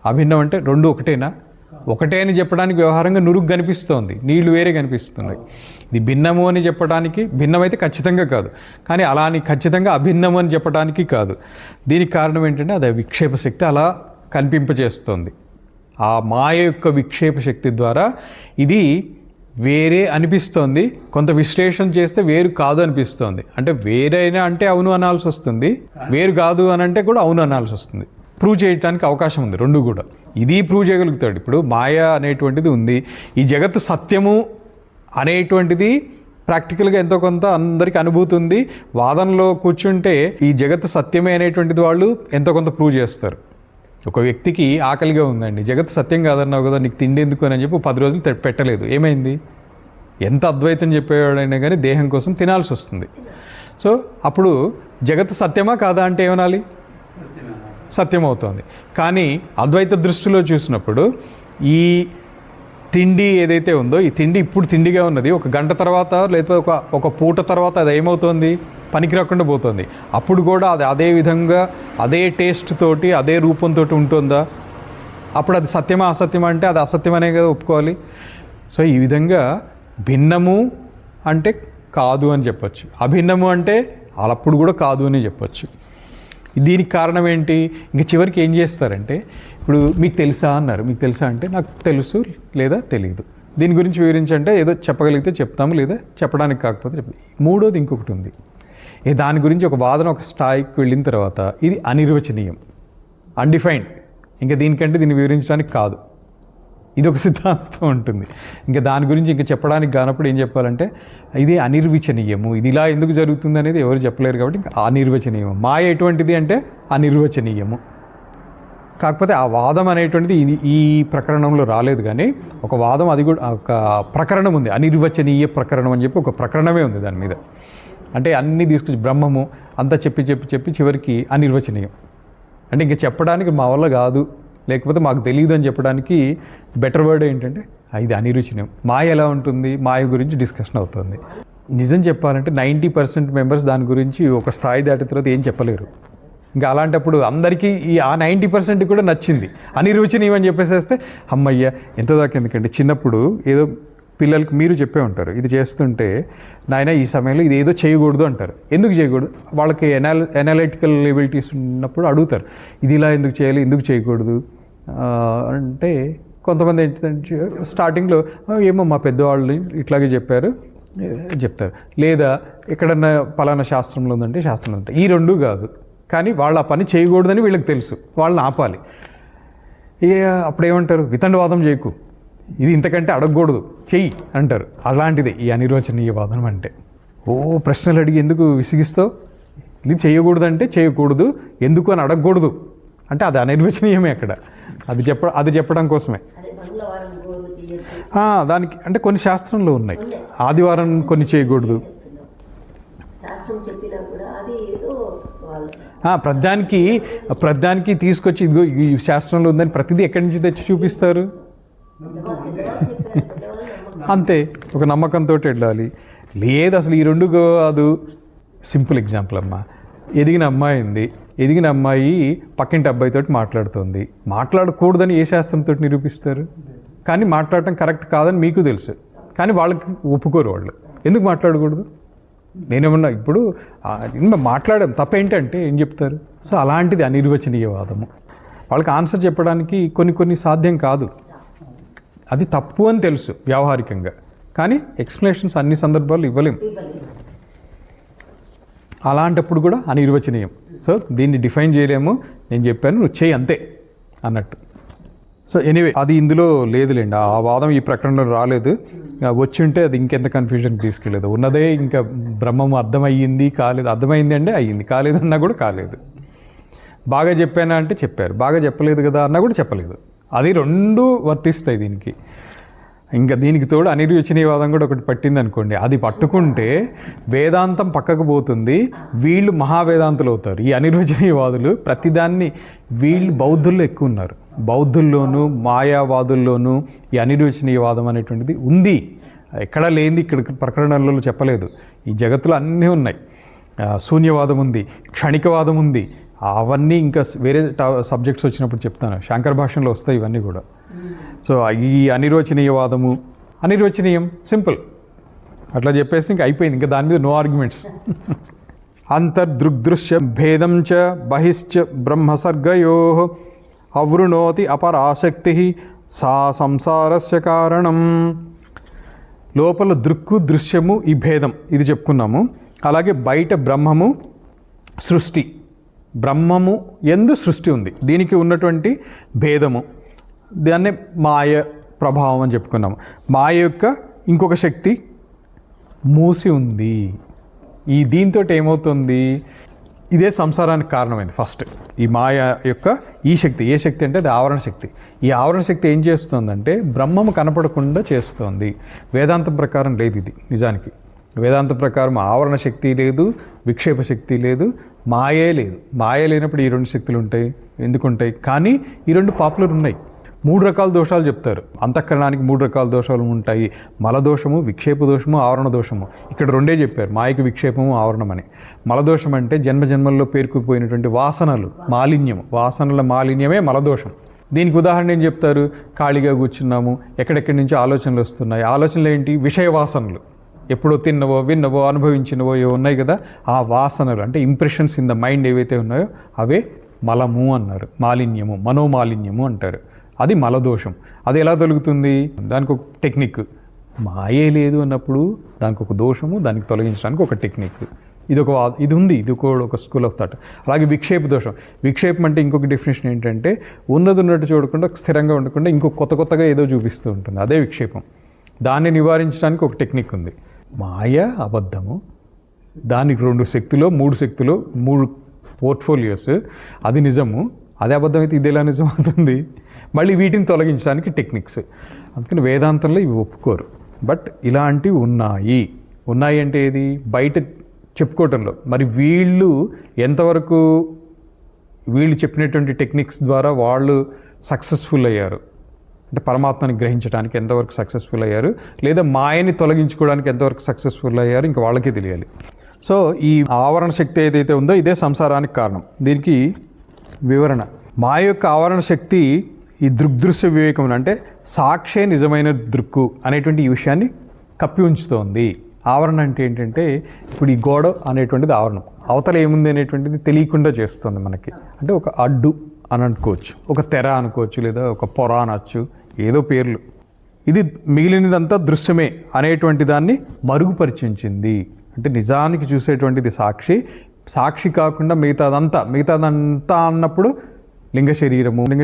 Speaker 1: అభిన్నం అంటే 2 ఒకటేనా? ఒకటే అని చెప్పడానికి వ్యవహారంగా నురుగు కనిపిస్తోంది, నీళ్లు వేరే కనిపిస్తున్నాయి. ఇది భిన్నము అని చెప్పడానికి, భిన్నమైతే ఖచ్చితంగా కాదు, కానీ అలా అని ఖచ్చితంగా అభిన్నము అని చెప్పడానికి కాదు. దీనికి కారణం ఏంటంటే అది విక్షేప శక్తి అలా కనిపింపజేస్తోంది. ఆ మాయ యొక్క విక్షేప శక్తి ద్వారా ఇది వేరే అనిపిస్తోంది. కొంత విశ్లేషణ చేస్తే వేరు కాదు అనిపిస్తోంది. అంటే వేరైనా అంటే అవును అనాల్సి వస్తుంది, వేరు కాదు అని అంటే కూడా అవును అనాల్సి వస్తుంది. ప్రూవ్ చేయడానికి అవకాశం ఉంది రెండు కూడా. ఇది ప్రూవ్ చేయగలుగుతాడు. ఇప్పుడు మాయ అనేటువంటిది ఉంది, ఈ జగత్తు సత్యము అనేటువంటిది ప్రాక్టికల్గా ఎంతో కొంత అందరికీ అనుభూతి ఉంది. వాదనలో కూర్చుంటే ఈ జగత్తు సత్యమే అనేటువంటిది వాళ్ళు ఎంతో కొంత ప్రూవ్ చేస్తారు. ఒక వ్యక్తికి ఆకలిగా ఉందండి, జగత్తు సత్యం కాదన్నావు కదా, నీకు తిండి ఎందుకు అని చెప్పి 10 రోజులు పెట్టలేదు, ఏమైంది? ఎంత అద్వైతం చెప్పేవాడైనా కానీ దేహం కోసం తినాల్సి వస్తుంది. సో అప్పుడు జగత్తు సత్యమా కాదా అంటే ఏమనాలి? సత్యం అవుతుంది. కానీ అద్వైత దృష్టిలో చూసినప్పుడు ఈ తిండి ఏదైతే ఉందో, ఈ తిండి ఇప్పుడు తిండిగా ఉన్నది, ఒక గంట తర్వాత లేదా ఒక పూట తర్వాత అది ఏమవుతుంది? పనికి రాకుండా పోతుంది. అప్పుడు కూడా అది అదే విధంగా అదే టేస్ట్ తోటి అదే రూపంతో ఉంటుందా? అప్పుడు అది సత్యమా అసత్యమా అంటే అది అసత్యమనే కదా ఒప్పుకోవాలి. సో ఈ విధంగా భిన్నము అంటే కాదు అని చెప్పచ్చు, అభిన్నము అంటే అప్పుడు కూడా కాదు అని చెప్పచ్చు. దీనికి కారణం ఏంటి? ఇంక చివరికి ఏం చేస్తారంటే, ఇప్పుడు మీకు తెలుసా అన్నారు, మీకు తెలుసా అంటే నాకు తెలుసు లేదా తెలియదు, దీని గురించి వివరించంటే ఏదో చెప్పగలిగితే చెప్తాము, లేదా చెప్పడానికి కాకపోతే చెప్పండి. మూడోది ఇంకొకటి ఉంది, దాని గురించి ఒక వాదన ఒక స్థాయికి వెళ్ళిన తర్వాత ఇది అనిర్వచనీయం, అన్డిఫైన్డ్, ఇంకా దీనికంటే దీన్ని వివరించడానికి కాదు, ఇది ఒక సిద్ధాంతం ఉంటుంది. ఇంకా దాని గురించి ఇంకా చెప్పడానికి కానప్పుడు ఏం చెప్పాలంటే ఇది అనిర్వచనీయము, ఇది ఇలా ఎందుకు జరుగుతుంది అనేది ఎవరు చెప్పలేరు, కాబట్టి ఇంకా అనిర్వచనీయము. మాయ ఎటువంటిది అంటే అనిర్వచనీయము. కాకపోతే ఆ వాదం అనేటువంటిది ఈ ప్రకరణంలో రాలేదు, కానీ ఒక వాదం, అది కూడా ఒక ప్రకరణం ఉంది, అనిర్వచనీయ ప్రకరణం అని చెప్పి ఒక ప్రకరణమే ఉంది దాని మీద. అంటే అన్నీ తీసుకొచ్చి బ్రహ్మము అంతా చెప్పి చివరికి అనిర్వచనీయం అంటే ఇంకా చెప్పడానికి మా వల్ల కాదు, లేకపోతే మాకు తెలియదు అని చెప్పడానికి బెటర్ వర్డ్ ఏంటంటే ఇది అనిర్వచనీయం. మాయ ఎలా ఉంటుంది? మాయ గురించి డిస్కషన్ అవుతుంది. నిజం చెప్పాలంటే 90% మెంబర్స్ దాని గురించి ఒక స్థాయి దాటిన తర్వాత ఏం చెప్పలేరు. ఇంకా అలాంటప్పుడు అందరికీ ఆ 90% కూడా నచ్చింది, అనిర్వచనీయం అని చెప్పేసేస్తే అమ్మయ్య ఎంత దాకా ఎందుకంటే, చిన్నప్పుడు ఏదో పిల్లలకి మీరు చెప్పే ఉంటారు, ఇది చేస్తుంటే నాయన ఈ సమయంలో ఇది ఏదో చేయకూడదు అంటారు. ఎందుకు చేయకూడదు? వాళ్ళకి ఎనాలిటికల్ ఎబిలిటీస్ ఉన్నప్పుడు అడుగుతారు, ఇది ఇలా ఎందుకు చేయాలి, ఎందుకు చేయకూడదు అంటే కొంతమంది ఏంటంటే స్టార్టింగ్లో ఏమో మా పెద్దవాళ్ళు ఇట్లాగే చెప్తారు, లేదా ఎక్కడన్నా పలానా శాస్త్రంలో ఉందంటే శాస్త్రంలో ఉంటే, ఈ రెండు కాదు, కానీ వాళ్ళు ఆ పని చేయకూడదని వీళ్ళకి తెలుసు, వాళ్ళని ఆపాలి. అప్పుడు ఏమంటారు? వితండవాదం చేయకు, ఇది ఇంతకంటే అడగకూడదు, చెయ్యి అంటారు. అలాంటిదే ఈ అనిర్వచనీయవాదం అంటే. ప్రశ్నలు అడిగి ఎందుకు విసిగిస్తావు, ఇది చేయకూడదంటే చేయకూడదు, ఎందుకు అని అడగకూడదు అంటే అది అనిర్వచనీయమే. అక్కడ అది చెప్పడం కోసమే. దానికి అంటే కొన్ని శాస్త్రంలో ఉన్నాయి, ఆదివారం కొన్ని చేయకూడదు, ప్రతిదానికి తీసుకొచ్చి ఇదిగో ఈ శాస్త్రంలో ఉందని ప్రతిదీ ఎక్కడి నుంచి తెచ్చి చూపిస్తారు. అంతే, ఒక నమ్మకంతో వెళ్ళాలి. లేదు అసలు ఈ రెండు కాదు. సింపుల్ ఎగ్జాంపుల్ అమ్మా, ఎదిగిన అమ్మాయి పక్కింటి అబ్బాయితో మాట్లాడుతుంది, మాట్లాడకూడదని ఏ శాస్త్రంతో నిరూపిస్తారు? కానీ మాట్లాడటం కరెక్ట్ కాదని మీకు తెలుసు, కానీ వాళ్ళకి ఒప్పుకోరు. వాళ్ళు ఎందుకు మాట్లాడకూడదు? నేనేమన్నా ఇప్పుడు మాట్లాడాం తప్పేంటంటే ఏం చెప్తారు? సో అలాంటిది అనిర్వచనీయవాదము. వాళ్ళకి ఆన్సర్ చెప్పడానికి కొన్ని సాధ్యం కాదు, అది తప్పు అని తెలుసు వ్యావహారికంగా, కానీ ఎక్స్ప్లెనేషన్స్ అన్ని సందర్భాల్లో ఇవ్వలేం. అలాంటప్పుడు కూడా అనిర్వచనీయం. సో దీన్ని డిఫైన్ చేయలేము, నేను చెప్పాను నువ్వు చేయి అంతే అన్నట్టు. సో ఎనీవే అది ఇందులో లేదులేండి, ఆ వాదం ఈ ప్రకరణలో రాలేదు. వచ్చి ఉంటే అది ఇంకెంత కన్ఫ్యూజన్కి తీసుకెళ్ళలేదు. ఉన్నదే ఇంకా బ్రహ్మము అర్థమయ్యింది కాలేదు, అర్థమైంది అంటే అయ్యింది, కాలేదన్నా కూడా కాలేదు. బాగా చెప్పానా అంటే చెప్పారు, బాగా చెప్పలేదు కదా అన్నా కూడా చెప్పలేదు. అది రెండు వర్తిస్తాయి దీనికి. ఇంకా దీనికి తోడు అనిర్వచనీయవాదం కూడా ఒకటి పట్టింది అనుకోండి, అది పట్టుకుంటే వేదాంతం పక్కకు పోతుంది, వీళ్ళు మహావేదాంతులు అవుతారు. ఈ అనిర్వచనీయవాదులు ప్రతిదాన్ని, వీళ్ళు బౌద్ధుల్లో ఎక్కువ ఉన్నారు, బౌద్ధుల్లోనూ మాయావాదుల్లోనూ ఈ అనిర్వచనీయవాదం అనేటువంటిది ఉంది. ఎక్కడా లేనిది ఇక్కడ ప్రకరణలలో చెప్పలేదు. ఈ జగత్తులో అన్నీ ఉన్నాయి. శూన్యవాదం ఉంది, క్షణికవాదం ఉంది, అవన్నీ ఇంకా వేరే సబ్జెక్ట్స్ వచ్చినప్పుడు చెప్తాను. శాంకర భాషలో వస్తాయి ఇవన్నీ కూడా. సో ఈ అనిర్వచనీయవాదము, అనిర్వచనీయం సింపుల్, అట్లా చెప్పేసి ఇంకా అయిపోయింది, ఇంకా దాని మీద నో ఆర్గ్యుమెంట్స్. అంతర్దృగ్దృశ్య భేదం చ బహిశ్చ బ్రహ్మసర్గయో అవృణోతి అపరాశక్తి సా సంసారస్య కారణం. లోపల దృక్కు దృశ్యము ఈ భేదం ఇది చెప్పుకున్నాము. అలాగే బయట బ్రహ్మము సృష్టి, బ్రహ్మము ఎందు సృష్టి ఉంది, దీనికి ఉన్నటువంటి భేదము, దాన్నే మాయ ప్రభావం అని చెప్పుకున్నాము. మాయ యొక్క ఇంకొక శక్తి మూసి ఉంది. ఈ దీంతో ఏమవుతుంది, ఇదే సంసారానికి కారణమైంది. ఫస్ట్ ఈ మాయ యొక్క ఈ శక్తి, ఏ శక్తి అంటే అది ఆవరణ శక్తి. ఈ ఆవరణ శక్తి ఏం చేస్తుందంటే బ్రహ్మము కనపడకుండా చేస్తుంది. వేదాంతం ప్రకారం లేదు ఇది నిజానికి. వేదాంత ప్రకారం ఆవరణ శక్తి లేదు, విక్షేప శక్తి లేదు, మాయే లేదు. మాయ లేనప్పుడు ఈ రెండు శక్తులు ఉంటాయి, ఎందుకుంటాయి? కానీ ఈ రెండు పాపులర్ ఉన్నాయి. 3 రకాల దోషాలు చెప్తారు. అంతఃకరణానికి 3 రకాల దోషాలు ఉంటాయి, మలదోషము, విక్షేప దోషము, ఆవరణ దోషము. ఇక్కడ 2 చెప్పారు, మాయకి విక్షేపము, ఆవరణం అని. మలదోషం అంటే జన్మజన్మల్లో పేరుకుపోయినటువంటి వాసనలు, మాలిన్యము, వాసనల మాలిన్యమే మలదోషం. దీనికి ఉదాహరణ ఏం చెప్తారు, ఖాళీగా కూర్చున్నాము, ఎక్కడెక్కడి నుంచి ఆలోచనలు వస్తున్నాయి. ఆలోచనలు ఏంటి? విషయ వాసనలు, ఎప్పుడో తిన్నవో విన్నవో అనుభవించినవో ఏవో ఉన్నాయి కదా, ఆ వాసనలు అంటే ఇంప్రెషన్స్ ఇన్ ద మైండ్ ఏవైతే ఉన్నాయో అవే మలము అన్నారు, మాలిన్యము, మనోమాలిన్యము అంటారు. అది మలదోషం. అది ఎలా తొలుగుతుంది? దానికి ఒక టెక్నిక్. మాయే లేదు అన్నప్పుడు దానికి ఒక దోషము, దానికి తొలగించడానికి ఒక టెక్నిక్. ఇది ఉంది, ఇది కూడా ఒక స్కూల్ ఆఫ్ థాట్. అలాగే విక్షేప దోషం. విక్షేపం అంటే ఇంకొక డెఫినేషన్ ఏంటంటే ఉన్నది ఉన్నట్టు చూడకుండా, స్థిరంగా ఉండకుండా ఇంకొక కొత్తగా ఏదో చూపిస్తూ ఉంటుంది, అదే విక్షేపం. దాన్ని నివారించడానికి ఒక టెక్నిక్ ఉంది. మాయ అబద్ధము, దానికి 2 శక్తులు 3 శక్తులు 3 పోర్ట్ఫోలియోస్, అది నిజము. అదే అబద్ధం అయితే ఇది ఎలా నిజం అవుతుంది? మళ్ళీ వీటిని తొలగించడానికి టెక్నిక్స్. అందుకని వేదాంతంలో ఇవి ఒప్పుకోరు. బట్ ఇలాంటివి ఉన్నాయి అంటే ఏది? బయట చెప్పుకోవటంలో. మరి వీళ్ళు ఎంతవరకు వీళ్ళు చెప్పినటువంటి టెక్నిక్స్ ద్వారా వాళ్ళు సక్సెస్ఫుల్ అయ్యారు అంటే పరమాత్మని గ్రహించడానికి ఎంతవరకు సక్సెస్ఫుల్ అయ్యారు, లేదా మాయని తొలగించుకోవడానికి ఎంతవరకు సక్సెస్ఫుల్ అయ్యారు, ఇంకా వాళ్ళకే తెలియాలి. సో ఈ ఆవరణ శక్తి ఏదైతే ఉందో ఇదే సంసారానికి కారణం. దీనికి వివరణ, మాయ యొక్క ఆవరణ శక్తి ఈ దృగ్దృశ్య వివేకం అంటే సాక్షే నిజమైన దృక్కు అనేటువంటి ఈ విషయాన్ని కప్పి ఉంచుతోంది. ఆవరణ అంటే ఏంటంటే ఇప్పుడు ఈ గోడ అనేటువంటిది ఆవరణం, అవతల ఏముంది అనేటువంటిది తెలియకుండా చేస్తుంది మనకి. అంటే ఒక అడ్డు అని అనుకోవచ్చు, ఒక తెర అనుకోవచ్చు, లేదా ఒక పొర అనొచ్చు, ఏదో పేర్లు. ఇది మిగిలినదంతా దృశ్యమే అనేటువంటి దాన్ని మరుగుపరిచించింది. అంటే నిజానికి చూసేటువంటిది సాక్షి కాకుండా మిగతాదంతా అన్నప్పుడు లింగ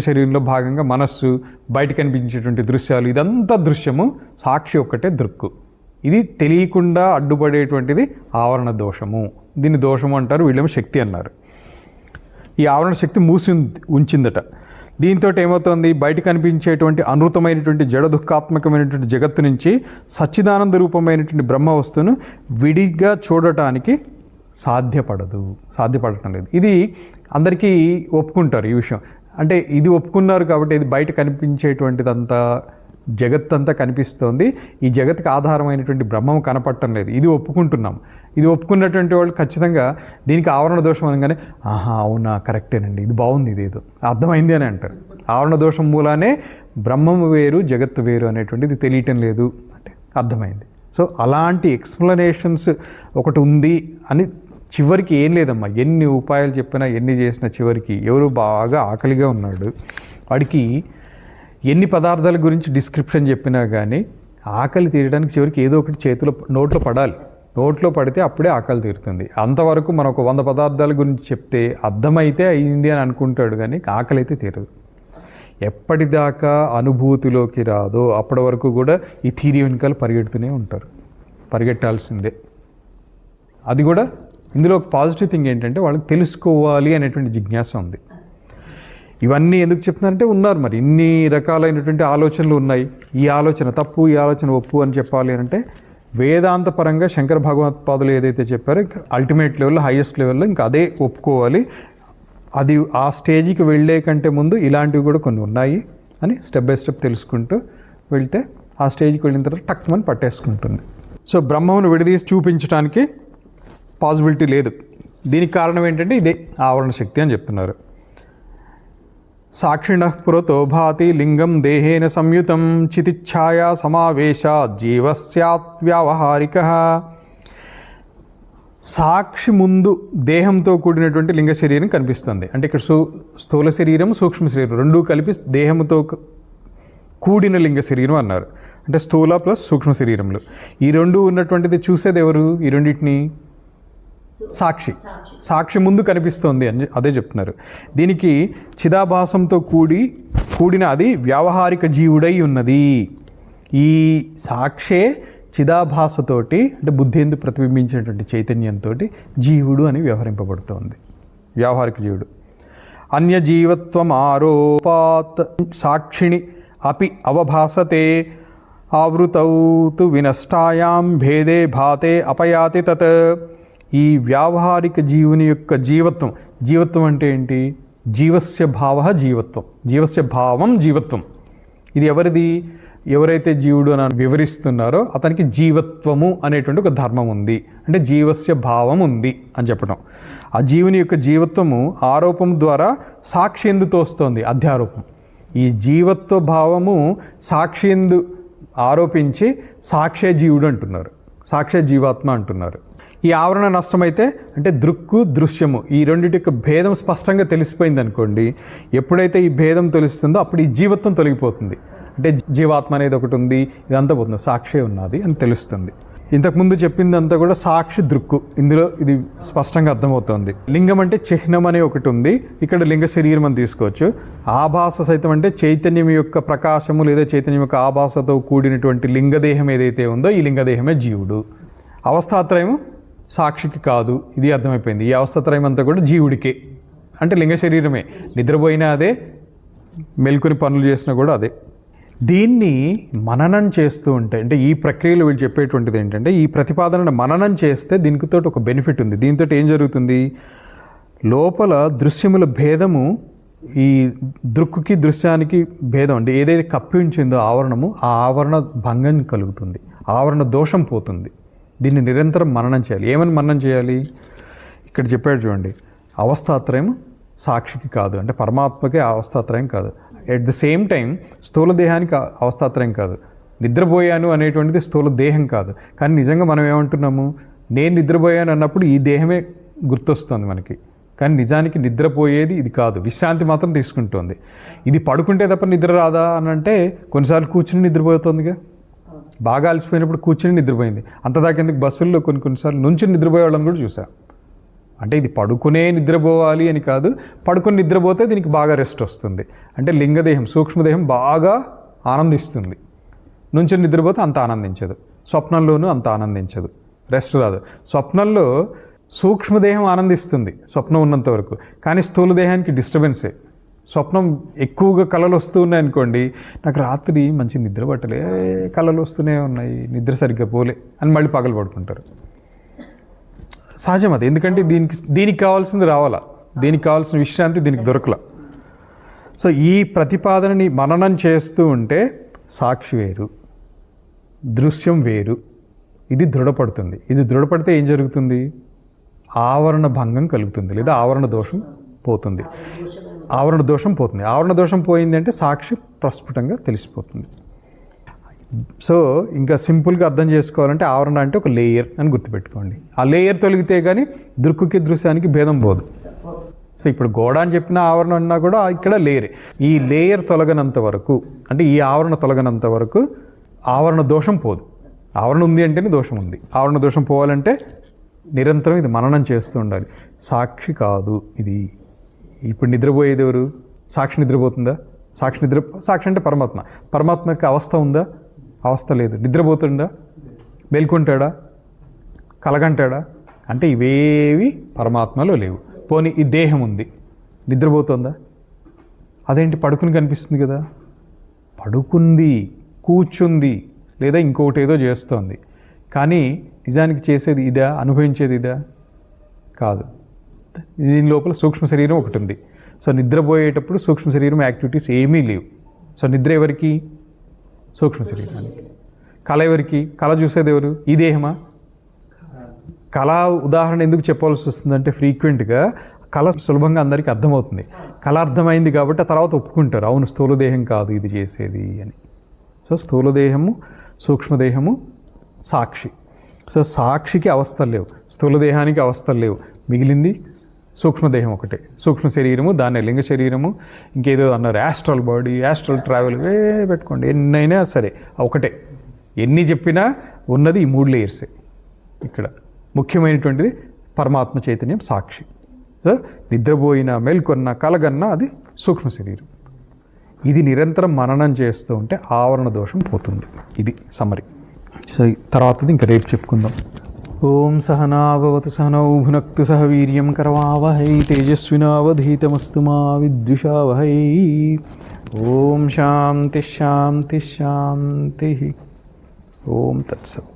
Speaker 1: శరీరంలో భాగంగా మనస్సు, బయట కనిపించేటువంటి దృశ్యాలు, ఇదంతా దృశ్యము, సాక్షి ఒక్కటే దృక్కు. ఇది తెలియకుండా అడ్డుపడేటువంటిది ఆవరణ దోషము. దీన్ని దోషము అంటారు, వీళ్ళేమో శక్తి అన్నారు. ఈ ఆవరణ శక్తి మూసి ఉంచిందట. దీంతో ఏమవుతుంది, బయట కనిపించేటువంటి అనృతమైనటువంటి జడ దుఃఖాత్మకమైనటువంటి జగత్తు నుంచి సచ్చిదానంద రూపమైనటువంటి బ్రహ్మ వస్తువును విడిగా చూడటానికి సాధ్యపడటం లేదు. ఇది అందరికీ ఒప్పుకుంటారు ఈ విషయం. అంటే ఇది ఒప్పుకున్నారు కాబట్టి ఇది బయట కనిపించేటువంటిదంతా జగత్తంతా కనిపిస్తోంది, ఈ జగత్తుకి ఆధారమైనటువంటి బ్రహ్మం కనపడటం లేదు, ఇది ఒప్పుకుంటున్నాం. ఇది ఒప్పుకున్నటువంటి వాళ్ళు ఖచ్చితంగా దీనికి ఆవరణ దోషం అనగానే అవునా కరెక్టేనండి, ఇది బాగుంది, ఇదేదో అర్థమైంది అని అంటారు. ఆవరణ దోషం మూలానే బ్రహ్మము వేరు జగత్తు వేరు అనేటువంటిది తెలియటం లేదు అంటే అర్థమైంది. సో అలాంటి ఎక్స్ప్లెనేషన్స్ ఒకటి ఉంది అని చివరికి ఏం లేదమ్మా, ఎన్ని ఉపాయాలు చెప్పినా ఎన్ని చేసినా చివరికి ఎవరు బాగా ఆకలిగా ఉన్నాడు, వాడికి ఎన్ని పదార్థాల గురించి డిస్క్రిప్షన్ చెప్పినా కానీ ఆకలి తీరడానికి చివరికి ఏదో ఒకటి నోట్లో పడితే అప్పుడే ఆకలి తీరుతుంది. అంతవరకు మనం ఒక 100 పదార్థాల గురించి చెప్తే అర్థమైతే అయింది అని అనుకుంటాడు, కానీ ఆకలి అయితే తీరదు. ఎప్పటిదాకా అనుభూతిలోకి రాదో అప్పటి వరకు కూడా ఈ థియరీ వెనకాల పరిగెట్టాల్సిందే. అది కూడా ఇందులో ఒక పాజిటివ్ థింగ్ ఏంటంటే వాళ్ళకి తెలుసుకోవాలి అనేటువంటి జిజ్ఞాస ఉంది. ఇవన్నీ ఎందుకు చెప్తున్నారంటే ఉన్నారు మరి ఇన్ని రకాలైనటువంటి ఆలోచనలు ఉన్నాయి. ఈ ఆలోచన తప్పు, ఈ ఆలోచన ఒప్పు అని చెప్పాలి అంటే వేదాంత పరంగా శంకర భగవత్పాదులు ఏదైతే చెప్పారో అల్టిమేట్ లెవెల్లో, హైయెస్ట్ లెవెల్లో ఇంకా అదే ఒప్పుకోవాలి. అది ఆ స్టేజ్కి వెళ్ళే కంటే ముందు ఇలాంటివి కూడా కొన్ని ఉన్నాయి అని స్టెప్ బై స్టెప్ తెలుసుకుంటూ వెళ్తే ఆ స్టేజ్కి వెళ్ళిన తర్వాత టక్మని పట్టేసుకుంటుంది. సో బ్రహ్మమును విడదీసి చూపించడానికి పాసిబిలిటీ లేదు. దీనికి కారణం ఏంటంటే ఇదే ఆవరణ శక్తి అని చెప్తున్నారు. సాక్షిణః పురతో భాతి లింగం దేహేన సంయుతం చితిఛాయా సమావేశాత్ జీవస్యాత్ వ్యావహారికః. సాక్షి ముందు దేహంతో కూడినటువంటి లింగ శరీరం కనిపిస్తుంది. అంటే ఇక్కడ స్థూల శరీరం, సూక్ష్మ శరీరం రెండూ కలిపి దేహంతో కూడిన లింగ శరీరం అన్నారు. అంటే స్థూల ప్లస్ సూక్ష్మ శరీరములు ఈ రెండు ఉన్నటువంటిది చూసేది ఎవరు? ఈ రెండింటిని సాక్షి. సాక్షి ముందు కనిపిస్తోంది అని అదే చెప్తున్నారు. దీనికి చిదాభాసంతో కూడిన అది వ్యావహారిక జీవుడై ఉన్నది. ఈ సాక్షే చిదాభాసతోటి అంటే బుద్ధేందు ప్రతిబింబించినటువంటి చైతన్యంతో జీవుడు అని వ్యవహరింపబడుతోంది. వ్యావహారిక జీవుడు. అన్యజీవత్వం ఆరోపాత్ సాక్షిణి అపి అవభాసతే ఆవృతౌ తు వినష్టాయాం భేదే భాతే అపయాతి తత్. ఈ వ్యావహారిక జీవుని యొక్క జీవత్వం అంటే ఏంటి? జీవస్య భావ జీవత్వం, జీవస్య భావం జీవత్వం. ఇది ఎవరిది? ఎవరైతే జీవుడు అని వివరిస్తున్నారో అతనికి జీవత్వము అనేటువంటి ఒక ధర్మం ఉంది. అంటే జీవస్య భావం ఉంది అని చెప్పడం. ఆ జీవుని యొక్క జీవత్వము ఆరోపం ద్వారా సాక్షి ఎందు తోస్తోంది, అధ్యారోపం. ఈ జీవత్వ భావము సాక్షి ఎందు ఆరోపించి సాక్షే జీవుడు అంటున్నారు, సాక్షే జీవాత్మ అంటున్నారు. ఈ ఆవరణ నష్టమైతే అంటే దృక్కు దృశ్యము ఈ రెండింటి యొక్క భేదం స్పష్టంగా తెలిసిపోయింది అనుకోండి. ఎప్పుడైతే ఈ భేదం తెలుస్తుందో అప్పుడు ఈ జీవత్వం తొలగిపోతుంది. అంటే జీవాత్మ అనేది ఒకటి ఉంది, ఇదంతా పోతుంది, సాక్షి ఉన్నది అని తెలుస్తుంది. ఇంతకుముందు చెప్పిందంతా కూడా సాక్షి దృక్కు, ఇందులో ఇది స్పష్టంగా అర్థమవుతుంది. లింగం అంటే చిహ్నం అనే ఒకటి ఉంది, ఇక్కడ లింగ శరీరం అని తీసుకోవచ్చు. ఆభాస సైతం అంటే చైతన్యం యొక్క ప్రకాశము లేదా చైతన్యం యొక్క ఆభాసతో కూడినటువంటి లింగదేహం ఏదైతే ఉందో ఈ లింగదేహమే జీవుడు. అవస్థాత్రయం సాక్షికి కాదు, ఇది అర్థమైపోయింది. ఈ అవస్థాత్రయం అంతా కూడా జీవుడికే, అంటే లింగ శరీరమే. నిద్రపోయినా అదే, మెల్కొని పనులు చేసినా కూడా అదే. దీన్ని మననం చేస్తూ ఉంటే, అంటే ఈ ప్రక్రియలో వీళ్ళు చెప్పేటువంటిది ఏంటంటే ఈ ప్రతిపాదనను మననం చేస్తే దీనితో ఒక బెనిఫిట్ ఉంది. దీంతో ఏం జరుగుతుంది? లోపల దృశ్యముల భేదము, ఈ దృక్కుకి దృశ్యానికి భేదం అంటే ఏదైతే కప్పి ఉంచిందో ఆవరణము, ఆ ఆవరణ భంగం కలుగుతుంది, ఆవరణ దోషం పోతుంది. దీన్ని నిరంతరం మననం చేయాలి. ఏమని మననం చేయాలి? ఇక్కడ చెప్పాడు చూడండి, అవస్థాత్రయం సాక్షికి కాదు, అంటే పరమాత్మకే అవస్థాత్రయం కాదు. ఎట్ ద సేమ్ టైం స్థూల దేహానికి అవస్థాత్రయం కాదు. నిద్రపోయాను అనేటువంటిది స్థూల దేహం కాదు. కానీ నిజంగా మనం ఏమంటున్నాము? నేను నిద్రపోయాను అన్నప్పుడు ఈ దేహమే గుర్తొస్తుంది మనకి. కానీ నిజానికి నిద్రపోయేది ఇది కాదు, విశ్రాంతి మాత్రం తీసుకుంటుంది. ఇది పడుకుంటే తప్ప నిద్ర రాదా అని అంటే కొన్నిసార్లు కూర్చుని నిద్రపోతుందిగా. బాగా అలసిపోయినప్పుడు కూర్చుని నిద్రపోయింది. అంతదాకా ఎందుకు బస్సుల్లో కొన్నిసార్లు నుంచి నిద్రపోయే వాళ్ళని కూడా చూసా. అంటే ఇది పడుకునే నిద్రపోవాలి అని కాదు, పడుకుని నిద్రపోతే దీనికి బాగా రెస్ట్ వస్తుంది. అంటే లింగదేహం సూక్ష్మదేహం బాగా ఆనందిస్తుంది. నుంచి నిద్రపోతే అంత ఆనందించదు, స్వప్నంలోనూ అంత ఆనందించదు, రెస్ట్ రాదు. స్వప్నంలో సూక్ష్మదేహం ఆనందిస్తుంది స్వప్నం ఉన్నంత వరకు, కానీ స్థూల దేహానికి డిస్టర్బెన్సే. స్వప్నం ఎక్కువగా కళలు వస్తూ ఉన్నాయనుకోండి, నాకు రాత్రి మంచి నిద్ర పట్టలే, కళలు వస్తూనే ఉన్నాయి, నిద్ర సరిగ్గా పోలే అని మళ్ళీ పగలు పడుకుంటారు. సహజం అది. ఎందుకంటే దీనికి కావాల్సింది రావాలా, దీనికి కావాల్సిన విశ్రాంతి దీనికి దొరకలా. సో ఈ ప్రతిపాదనని మననం చేస్తూ ఉంటే సాక్షి వేరు, దృశ్యం వేరు, ఇది దృఢపడుతుంది. ఇది దృఢపడితే ఏం జరుగుతుంది? ఆవరణ భంగం కలుగుతుంది, లేదా ఆవరణ దోషం పోతుంది. ఆవరణ దోషం పోతుంది. ఆవరణ దోషం పోయింది అంటే సాక్షి ప్రస్ఫుటంగా తెలిసిపోతుంది. సో ఇంకా సింపుల్గా అర్థం చేసుకోవాలంటే ఆవరణ అంటే ఒక లేయర్ అని గుర్తుపెట్టుకోండి. ఆ లేయర్ తొలగితే కానీ దృక్కుకి దృశ్యానికి భేదం పోదు. సో ఇప్పుడు గోడ అని చెప్పిన ఆవరణ అన్నా కూడా ఇక్కడ లేయరే. ఈ లేయర్ తొలగనంత వరకు, అంటే ఈ ఆవరణ తొలగనంత వరకు ఆవరణ దోషం పోదు. ఆవరణ ఉంది అంటేనే దోషం ఉంది. ఆవరణ దోషం పోవాలంటే నిరంతరం ఇది మననం చేస్తూ ఉండాలి. సాక్షి కాదు ఇది. ఇప్పుడు నిద్రపోయేది ఎవరు? సాక్షి నిద్రపోతుందా? సాక్షి అంటే పరమాత్మ. పరమాత్మకి అవస్థ ఉందా? అవస్థ లేదు. నిద్రపోతుందా? మేల్కొంటాడా? కలగంటాడా? అంటే ఇవేవి పరమాత్మలో లేవు. పోనీ ఈ దేహం ఉంది, నిద్రపోతుందా? అదేంటి పడుకుని కనిపిస్తుంది కదా? పడుకుంది, కూర్చుంది, లేదా ఇంకొకటి ఏదో చేస్తోంది. కానీ నిజానికి చేసేది ఇదా? అనుభవించేది ఇదా? కాదు. దీని లోపల సూక్ష్మ శరీరం ఒకటి ఉంది. సో నిద్రపోయేటప్పుడు సూక్ష్మ శరీరం యాక్టివిటీస్ ఏమీ లేవు. సో నిద్ర ఎవరికి? సూక్ష్మ శరీరానికి. కళ ఎవరికి? కళ చూసేది ఎవరు? ఈ దేహమా? కళ ఉదాహరణ ఎందుకు చెప్పాల్సి వస్తుందంటే ఫ్రీక్వెంట్గా కళ సులభంగా అందరికీ అర్థమవుతుంది. కళ అర్థమైంది కాబట్టి ఆ తర్వాత ఒప్పుకుంటారు, అవును స్థూలదేహం కాదు ఇది చేసేది అని. సో స్థూలదేహము, సూక్ష్మదేహము, సాక్షి. సో సాక్షికి అవస్థలు లేవు, స్థూలదేహానికి అవస్థలు లేవు, మిగిలింది సూక్ష్మదేహం ఒకటే. సూక్ష్మ శరీరము, దాన్ని లింగ శరీరము, ఇంకేదో అన్నారు యాస్ట్రల్ బాడీ, యాస్ట్రల్ ట్రావెల్, పెట్టుకోండి ఎన్నైనా సరే ఒకటే. ఎన్ని చెప్పినా ఉన్నది ఈ 3 లేయర్సే. ఇక్కడ ముఖ్యమైనటువంటిది పరమాత్మ చైతన్యం సాక్షి. సో నిద్రపోయినా, మేల్కొన్నా, కలగన్నా అది సూక్ష్మ శరీరం. ఇది నిరంతరం మననం చేస్తూ ఉంటే ఆవరణ దోషం పోతుంది. ఇది సమ్మరి. సో తర్వాతది ఇంకా రేపు చెప్పుకుందాం. ఓం సహనావవతు సహనౌ భునక్తు సహ వీర్యం కరవావహై తేజస్వినావధీతమస్తు మా విద్విషావహై. ఓం శాంతి శాంతి శాంతి. ఓం తత్సత్.